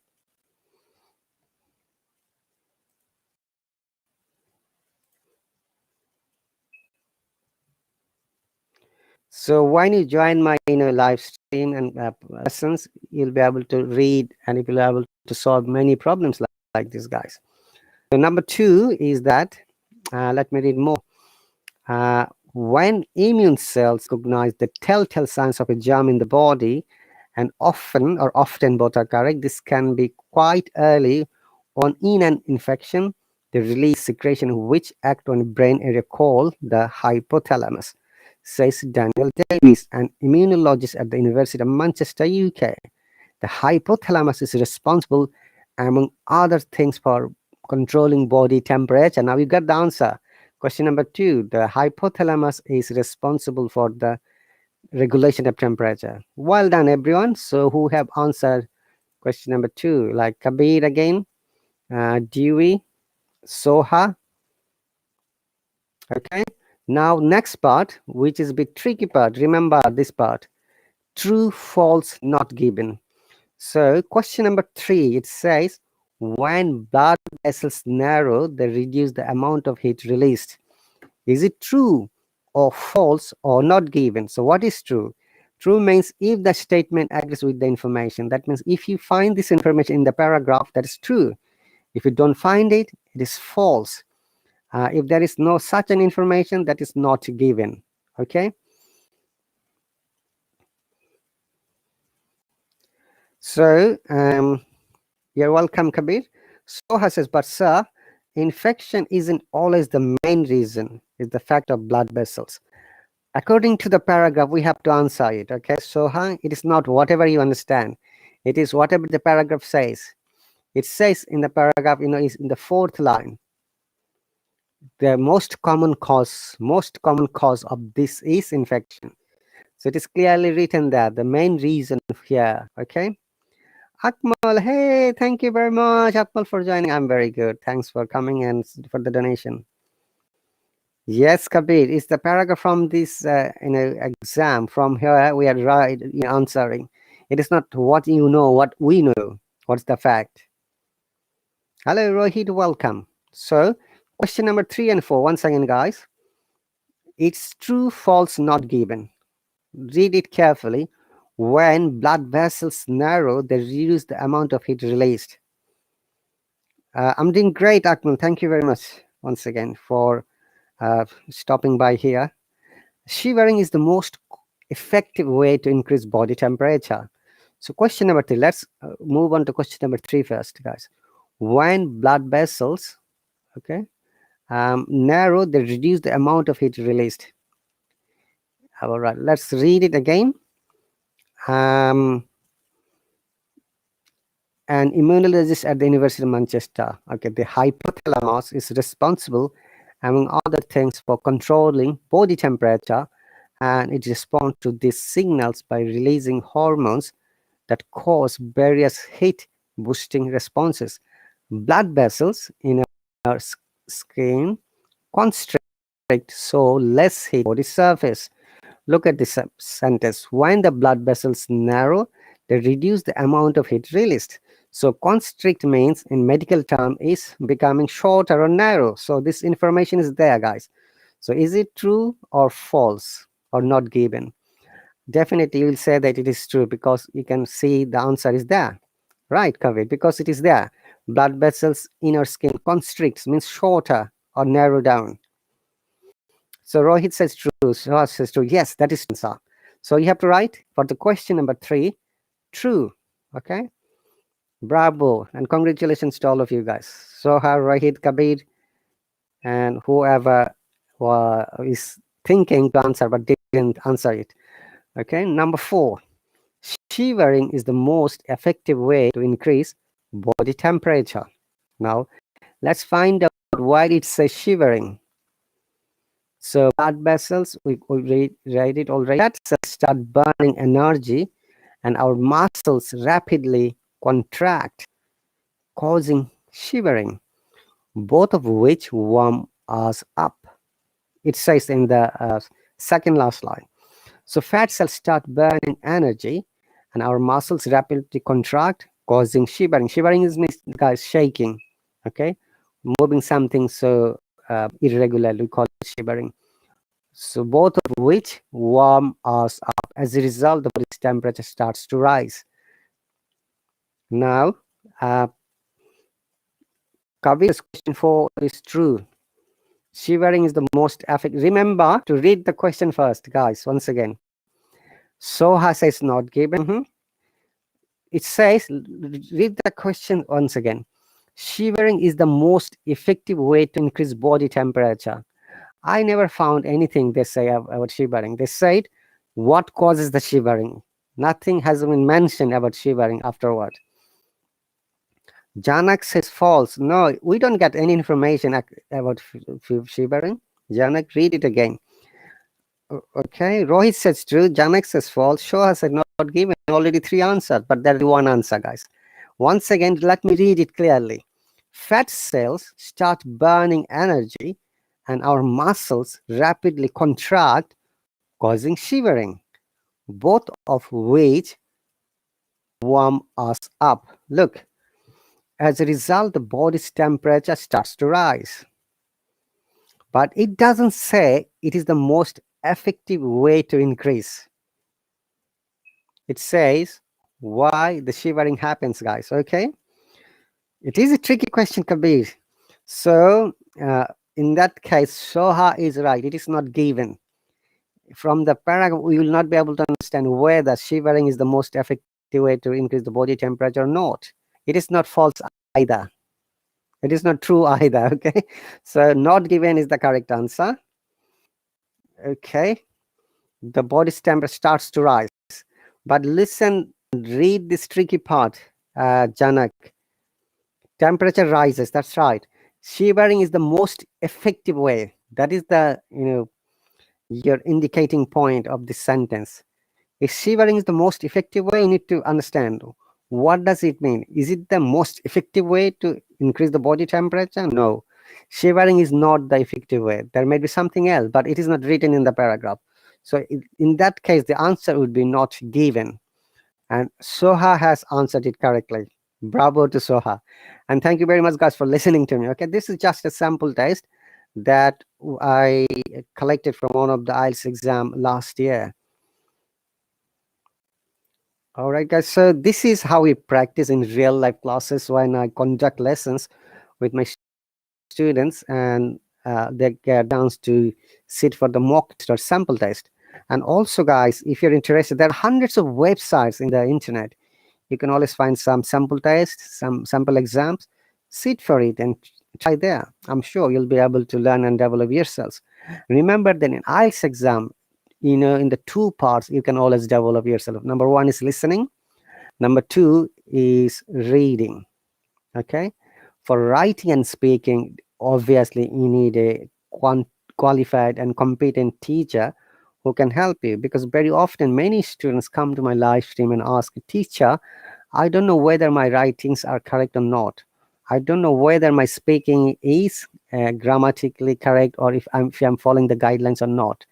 So when you join my live stream and lessons, you'll be able to read and you'll be able to solve many problems like this, guys. So number 2 is that, let me read more. When immune cells recognize the telltale signs of a germ in the body, and often both are correct, this can be quite early on in an infection, they release secretion which act on a brain area called the hypothalamus, says Daniel Davies, an immunologist at the University of Manchester, UK. The hypothalamus is responsible, among other things, for controlling body temperature. Now you got the answer. Question number 2. The hypothalamus is responsible for the regulation of temperature. Well done, everyone. So who have answered question number 2? Like Kabir again, Dewey, Soha. Okay. Now next part, which is a bit tricky part. Remember this part. True, false, not given. So question number 3, it says, when blood vessels narrow, they reduce the amount of heat released. Is it true or false or not given? So what is true? True means if the statement agrees with the information. That means if you find this information in the paragraph, that is true. If you don't find it, it is false. If there is no such an information, that is not given. Okay. So you're welcome, Kabir. Soha says, but sir, infection isn't always the main reason. It's the fact of blood vessels. According to the paragraph, we have to answer it. Okay, Soha, it is not whatever you understand. It is whatever the paragraph says. It says in the paragraph, is in the 4th line. The most common cause of this is infection. So it is clearly written there, the main reason here. Okay. Akmal, hey, thank you very much, Akmal, for joining. I'm very good. Thanks for coming and for the donation. Yes, Kabir, it's the paragraph from this exam. From here, we are answering. It is not what you know, what we know. What's the fact? Hello, Rohit, welcome. So, question number 3 and 4, once again, guys. It's true, false, not given. Read it carefully. When blood vessels narrow, they reduce the amount of heat released. I'm doing great, Akmal. Thank you very much once again for stopping by here. Shivering is the most effective way to increase body temperature. So question number 3, let's move on to question number 3 first, guys. When blood vessels, okay, narrow, they reduce the amount of heat released. All right, let's read it again. An immunologist at the University of Manchester. Okay, the hypothalamus is responsible, among other things, for controlling body temperature, and it responds to these signals by releasing hormones that cause various heat boosting responses. Blood vessels in our skin constrict, so less heat body surface. Look at this sentence. When the blood vessels narrow, they reduce the amount of heat released. So constrict means in medical term is becoming shorter or narrow. So this information is there, guys. So is it true or false or not given? Definitely you will say that it is true because you can see the answer is there. Right, Kavit, because it is there. Blood vessels in our skin constricts means shorter or narrow down. So Rohit says true. Rohit says true. Yes, that is answer. So you have to write for the question number 3, true. Okay. Bravo and congratulations to all of you guys. Soha, Rohit, Kabir, and whoever is thinking to answer but didn't answer it. Okay. Number 4, shivering is the most effective way to increase body temperature. Now, let's find out why it says shivering. So blood vessels, we read it already, that start burning energy and our muscles rapidly contract, causing shivering, both of which warm us up. It says in the second last line. So fat cells start burning energy and our muscles rapidly contract, causing shivering. Shivering is, guys, shaking, okay? Moving something so irregularly, we call it shivering. So both of which warm us up. As a result, the body's temperature starts to rise. Now, Kabir's question 4 is true. Shivering is the most effective. Remember to read the question first, guys, once again. Soha says not given. It says, read the question once again. Shivering is the most effective way to increase body temperature. I never found anything they say about shivering. They said, what causes the shivering? Nothing has been mentioned about shivering afterward. Janak says false. No, we don't get any information about shivering. Janak, read it again. Okay, Rohit says true. Janak says false. Shoha said not given. Already 3 answers, but there is 1 answer, guys. Once again, let me read it clearly. Fat cells start burning energy and our muscles rapidly contract, causing shivering, both of which warm us up. Look, as a result, the body's temperature starts to rise. But it doesn't say it is the most effective way to increase. It says why the shivering happens, guys. Okay, it is a tricky question, Kabir. So in that case, Soha is right. It is not given. From the paragraph, we will not be able to understand whether shivering is the most effective way to increase the body temperature or not. It is not false either. It is not true either. Okay, so not given is the correct answer. Okay, the body's temperature starts to rise. But listen, read this tricky part, Janak. Temperature rises. That's right. Shivering is the most effective way. That is the your indicating point of this sentence. If shivering is the most effective way, you need to understand what does it mean. Is it the most effective way to increase the body temperature? No, shivering is not the effective way. There may be something else, but it is not written in the paragraph. So in that case, the answer would be not given. And Soha has answered it correctly. Bravo to Soha. And thank you very much, guys, for listening to me. Okay, this is just a sample test that I collected from one of the Ielts exam last year. All right, guys. So this is how we practice in real life classes when I conduct lessons with my students, and they get a chance to sit for the mock test or sample test. And also, guys, if you're interested, there are hundreds of websites in the internet. You can always find some sample tests, some sample exams. Sit for it and try there. I'm sure you'll be able to learn and develop yourselves. Remember that in Ielts exam, in the 2 parts, you can always develop yourself. Number 1 is listening. Number 2 is reading. Okay. For writing and speaking, obviously you need a qualified and competent teacher who can help you, because very often many students come to my live stream and ask, teacher, I don't know whether my writings are correct or not. I don't know whether my speaking is grammatically correct, or if I'm following the guidelines or not.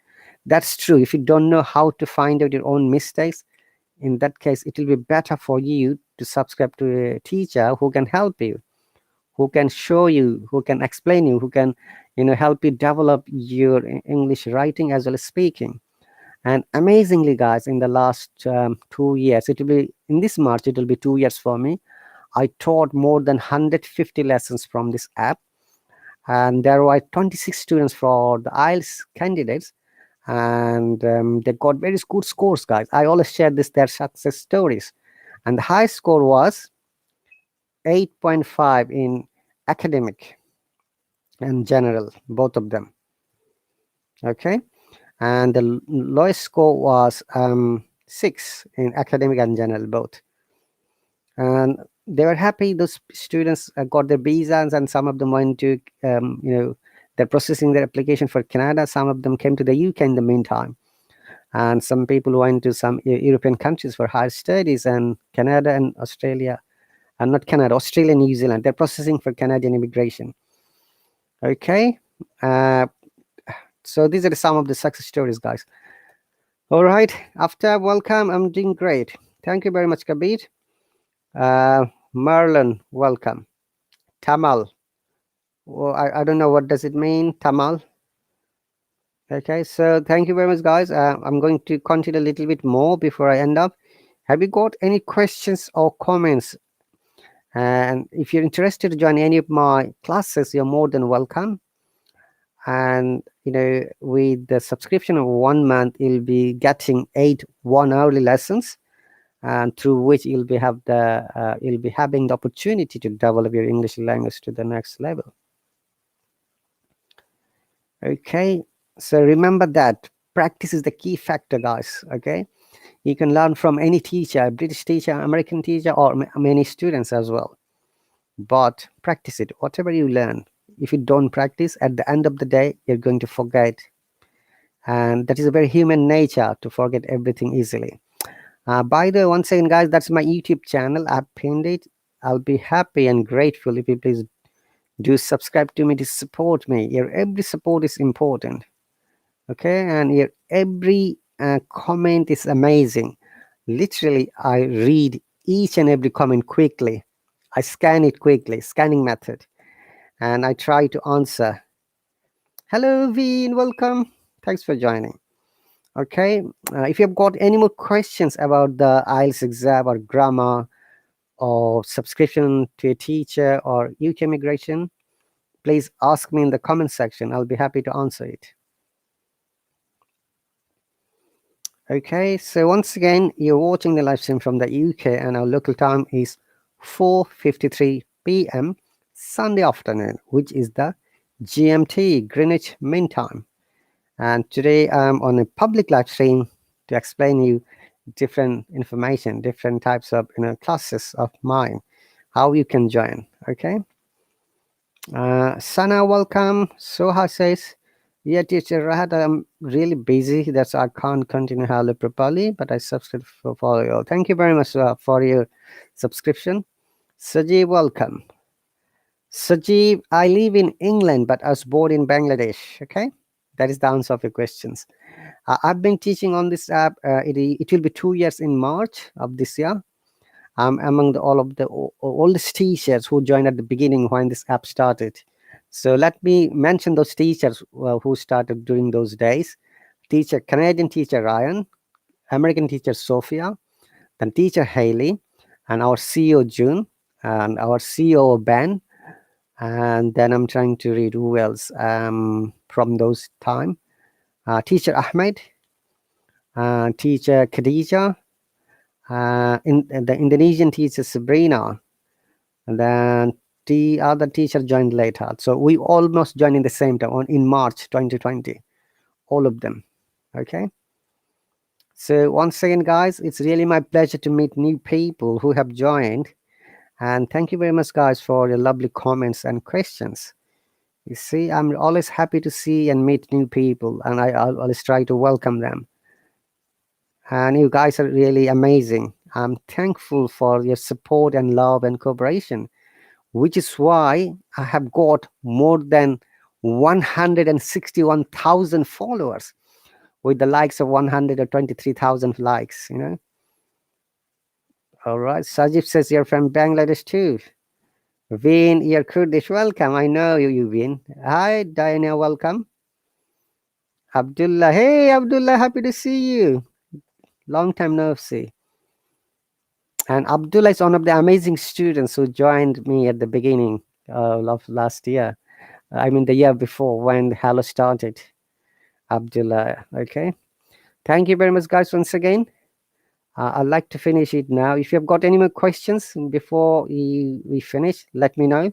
That's true. If you don't know how to find out your own mistakes, in that case, it will be better for you to subscribe to a teacher who can help you, who can show you, who can explain you, who can help you develop your English writing as well as speaking. And amazingly, guys, in the last 2 years, it will be in this March, it will be 2 years for me. I taught more than 150 lessons from this app, and there were 26 students for the Ielts candidates, and they got very good scores, guys. I always share their success stories, and the highest score was 8.5 in academic and general, both of them. Okay, and the lowest score was 6 in academic and general both. And they were happy. Those students got their visas, and some of them went to they're processing their application for Canada. Some of them came to the UK in the meantime, and some people went to some European countries for higher studies, and Canada and Australia, and not Canada, Australia and New Zealand, they're processing for Canadian immigration. Okay, so these are some of the success stories, guys. All right, after welcome, I'm doing great. Thank you very much, Kabir. Marlon, welcome. Tamal, well, I don't know what does it mean, Tamal. Okay, so thank you very much, guys. I'm going to continue a little bit more before I end up. Have you got any questions or comments And if you're interested to join any of my classes, you're more than welcome. And with the subscription of 1 month, you'll be getting 8 1-hourly lessons, and through which you'll be having the opportunity to develop your English language to the next level. Okay, so remember that practice is the key factor, guys. Okay, you can learn from any teacher, British teacher, American teacher, or many students as well, but practice it. Whatever you learn, if you don't practice, at the end of the day, you're going to forget, and that is a very human nature to forget everything easily. By the way, once again, guys, that's my YouTube channel. I've pinned it. I'll be happy and grateful if you please do subscribe to me to support me. Your every support is important. Okay, and your every comment is amazing. Literally, I read each and every comment quickly. I scan it quickly, scanning method, and I try to answer. Hello, Veen, welcome. Thanks for joining. Okay, if you've got any more questions about the IELTS exam or grammar or subscription to a teacher or UK immigration, please ask me in the comment section. I'll be happy to answer it. Okay, so once again, you're watching the live stream from the UK, and our local time is 4:53 p.m. Sunday afternoon, which is the GMT, Greenwich Mean Time. And today I'm on a public live stream to explain you different information, different types of classes of mine, how you can join. Okay. Sana, welcome. Soha says, yeah, teacher Rahat, I'm really busy. That's I can't continue Hello properly, but I subscribe for you. Thank you very much for your subscription. Sajeev, welcome. Sajeev, I live in England, but I was born in Bangladesh. Okay, that is the answer of your questions. I've been teaching on this app. It will be 2 years in March of this year. I'm among all of the oldest teachers who joined at the beginning when this app started. So let me mention those teachers who started during those days. Canadian teacher Ryan, American teacher Sophia, then teacher Haley, and our CEO June, and our CEO Ben, and then I'm trying to read who else from those time. Teacher Ahmed, teacher Khadija, the Indonesian teacher Sabrina, and then the other teacher joined later. So we almost joined in the same time in March 2020, all of them. Okay. So once again, guys, it's really my pleasure to meet new people who have joined. And thank you very much, guys, for your lovely comments and questions. You see, I'm always happy to see and meet new people, and I'll always try to welcome them. And you guys are really amazing. I'm thankful for your support and love and cooperation, which is why I have got more than 161,000 followers with the likes of 123,000 likes, All right. Sajib says you're from Bangladesh too. Vin, you're Kurdish. Welcome. I know you, Vin. Hi, Diana. Welcome. Abdullah. Hey, Abdullah. Happy to see you. Long time no see. And Abdullah is one of the amazing students who joined me at the beginning of last year. I mean, the year before when Hello started. Abdullah. Okay. Thank you very much, guys, once again. I'd like to finish it now. If you've got any more questions before we finish, let me know.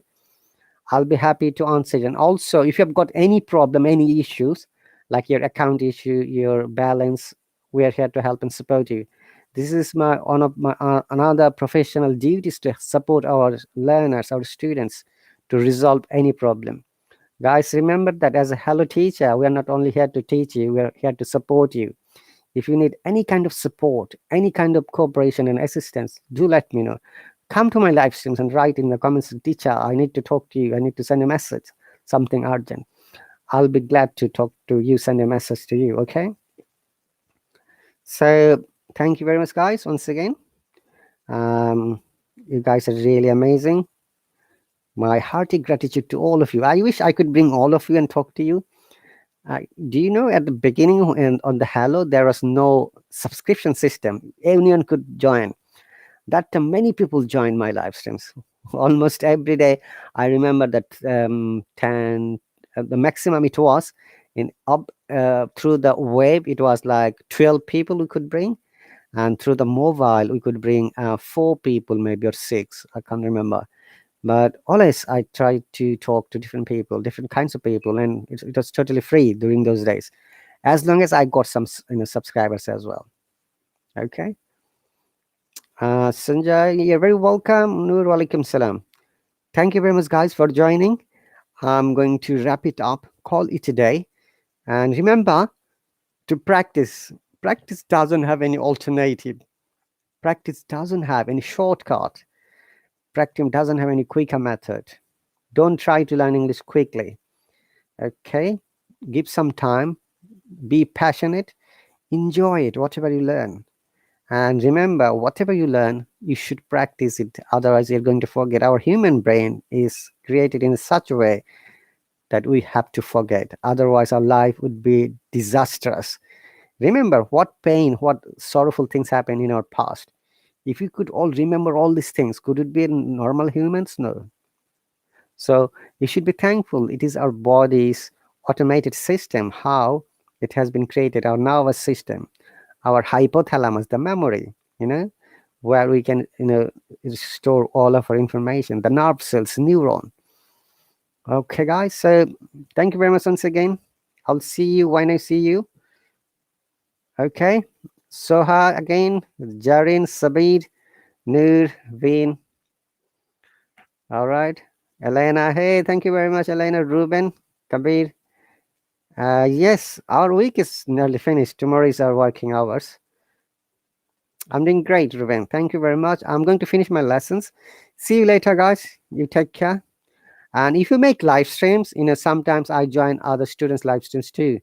I'll be happy to answer it. And also, if you've got any problem, any issues, like your account issue, your balance, we are here to help and support you. This is one of my another professional duties to support our learners, our students, to resolve any problem. Guys, remember that as a Hello teacher, we are not only here to teach you, we are here to support you. If you need any kind of support, any kind of cooperation and assistance, do let me know. Come to my live streams and write in the comments, teacher, I need to talk to you. I need to send a message, something urgent. I'll be glad to talk to you, send a message to you, okay? So thank you very much, guys, once again. You guys are really amazing. My hearty gratitude to all of you. I wish I could bring all of you and talk to you. Do you know at the beginning and on the Hello, there was no subscription system. Anyone could join. That many people joined my live streams almost every day. I remember that 10, the maximum it was in up through the web, it was like 12 people we could bring, and through the mobile we could bring 4 people maybe, or 6, I can't remember. But always I tried to talk to different people, different kinds of people, and it was totally free during those days, as long as I got some subscribers as well. Okay. Sanjay, you're very welcome. Noor, walaikum salam. Thank you very much, guys, for joining. I'm going to wrap it up, call it a day. And remember to practice. Practice doesn't have any alternative. Practice doesn't have any shortcut. Practice doesn't have any quicker method. Don't try to learn English quickly. Okay? Give some time. Be passionate. Enjoy it, whatever you learn. And remember, whatever you learn, you should practice it. Otherwise, you're going to forget. Our human brain is created in such a way that we have to forget. Otherwise, our life would be disastrous. Remember what pain, what sorrowful things happened in our past. If you could all remember all these things, could it be normal humans? No. So you should be thankful. It is our body's automated system, how it has been created, our nervous system, our hypothalamus, the memory, where we can, store all of our information, the nerve cells, neuron. Okay, guys. So thank you very much once again. I'll see you when I see you. Okay. Soha again, Jarin, Sabid, Noor, Veen. All right. Elena, hey, thank you very much, Elena. Ruben, Kabir. Yes, our week is nearly finished. Tomorrow is our working hours. I'm doing great, Ruben. Thank you very much. I'm going to finish my lessons. See you later, guys. You take care. And if you make live streams, sometimes I join other students' live streams too.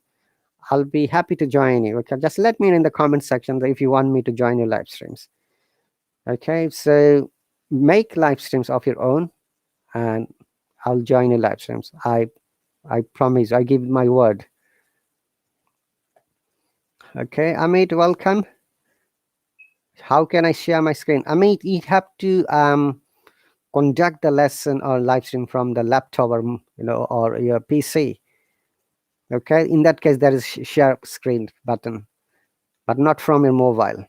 I'll be happy to join you. Okay, just let me know in the comment section if you want me to join your live streams. Okay, so make live streams of your own, and I'll join your live streams. I promise. I give my word. Okay, Amit, welcome. How can I share my screen? Amit, you have to conduct the lesson or live stream from the laptop, or or your PC. Okay, in that case, there is share screen button, but not from your mobile.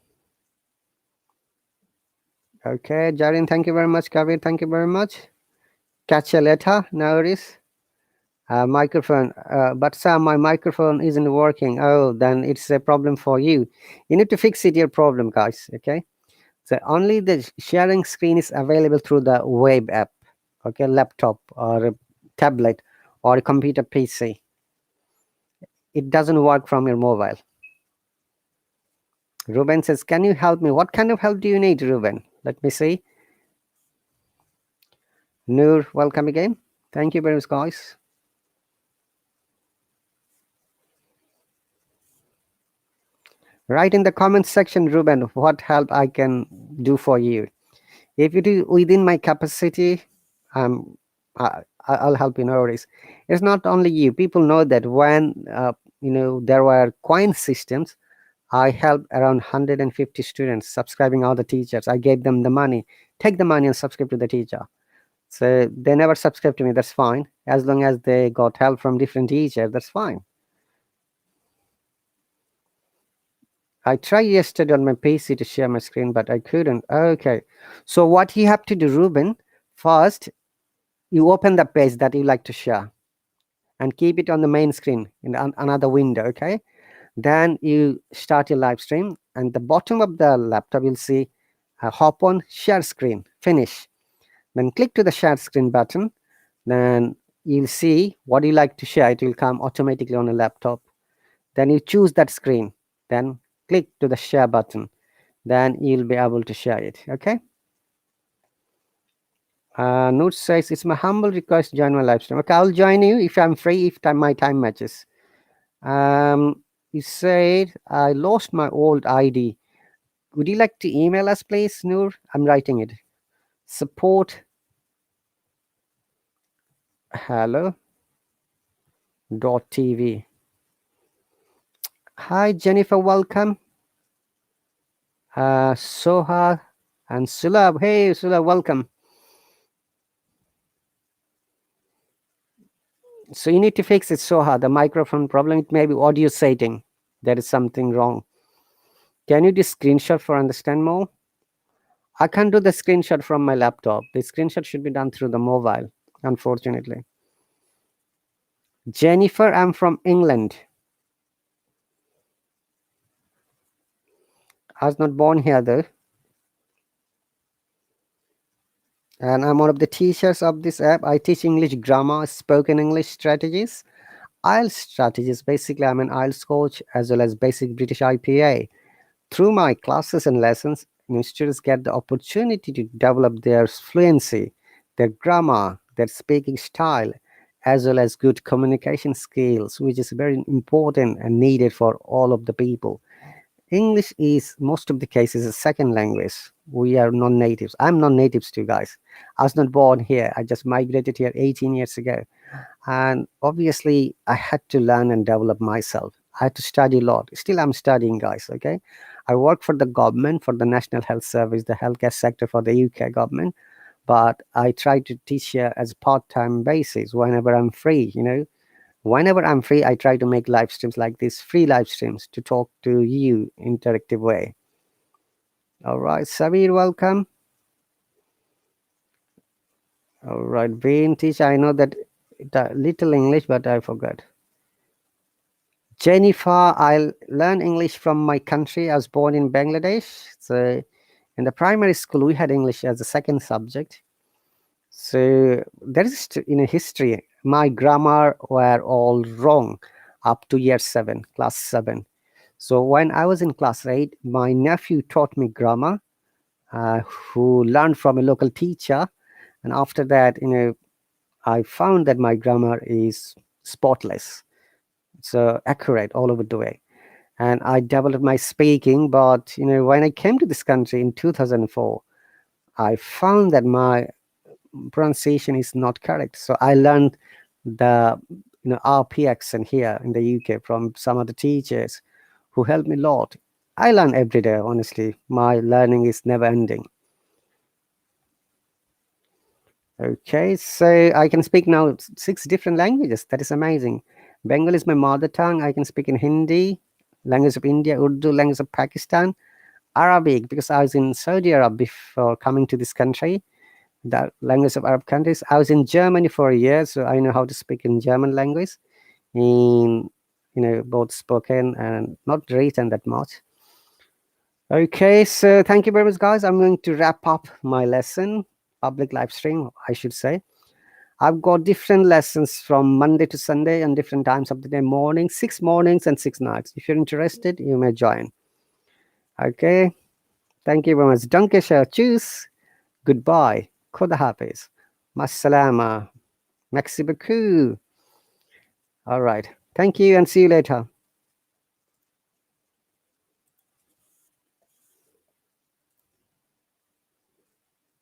Okay, Jarin, thank you very much. Kabir, thank you very much. Catch you later. No worries. Microphone, but Sam, my microphone isn't working. Oh, then it's a problem for you. You need to fix it, your problem, guys. Okay, so only the sharing screen is available through the web app. Okay, laptop or a tablet or a computer PC. It doesn't work from your mobile. Ruben says, can you help me? What kind of help do you need, Ruben? Let me see. Noor, welcome again. Thank you very much, guys. Write in the comment section, Ruben, what help I can do for you. If it is within my capacity, I'll help you. No worries. It's not only you. People know that when there were coin systems, I helped around 150 students subscribing all the teachers. I gave them the money. Take the money and subscribe to the teacher. So they never subscribe to me. That's fine. As long as they got help from different teachers, that's fine. I tried yesterday on my PC to share my screen, but I couldn't. Okay. So what you have to do, Ruben, first, you open the page that you like to share and keep it on the main screen in another window. Okay. Then you start your live stream, and the bottom of the laptop, you'll see hop on share screen, finish. Then click to the share screen button. Then you'll see what you like to share. It will come automatically on a laptop. Then you choose that screen. Then click to the share button. Then you'll be able to share it. Okay. Note says, it's my humble request to join my live stream. Okay, I'll join you if I'm free, if my time matches. You said, I lost my old ID. Would you like to email us, please, Noor? I'm writing it. Support hello.tv. Hi, Jennifer, welcome. Soha and Sulab. Hey, Sulab, welcome. So you need to fix it, Soha. The microphone problem, it may be audio setting. There is something wrong. Can you do screenshot for understand more? I can't do the screenshot from my laptop. The screenshot should be done through the mobile, unfortunately. Jennifer, I'm from England. I was not born here though. And I'm one of the teachers of this app. I teach English grammar, spoken English strategies, IELTS strategies. Basically, I'm an IELTS coach as well as basic British IPA. Through my classes and lessons, students get the opportunity to develop their fluency, their grammar, their speaking style, as well as good communication skills, which is very important and needed for all of the people. English is most of the cases a second language. We are non-natives. I'm non-natives too, guys. I was not born here. I just migrated here 18 years ago. And obviously, I had to learn and develop myself. I had to study a lot. Still, I'm studying, guys. Okay. I work for the government, for the National Health Service, the healthcare sector for the UK government. But I try to teach here as part-time basis whenever I'm free, Whenever I'm free, I try to make live streams like this, free live streams to talk to you interactive way. All right, Sabir, welcome. All right, Bean teacher, I know that little English, but I forgot. Jennifer, I learned English from my country. I was born in Bangladesh. So in the primary school, we had English as a second subject. So there is in a history, my grammar were all wrong up to year 7, class 7. So when I was in class 8, my nephew taught me grammar, who learned from a local teacher. And after that, I found that my grammar is spotless. It's accurate all over the way. And I developed my speaking. But, when I came to this country in 2004, I found that my pronunciation is not correct. So I learned the RP accent here in the UK from some of the teachers who helped me a lot. I learn every day, honestly. My learning is never ending. Okay, so I can speak now 6 different languages. That is amazing. Bengali is my mother tongue. I can speak in Hindi, language of India, Urdu, language of Pakistan, Arabic, because I was in Saudi Arabia before coming to this country, the language of Arab countries. I was in Germany for a year, so I know how to speak in German language, in both spoken and not written that much. Okay, so thank you very much, guys. I'm going to wrap up my lesson, public live stream, I should say. I've got different lessons from Monday to Sunday and different times of the day, morning, 6 mornings and 6 nights. If you're interested, you may join. Okay, thank you very much. Danke schön. Tschüss. Goodbye. Khuda hafiz. Masalama. Merci beaucoup. All right. Thank you and see you later.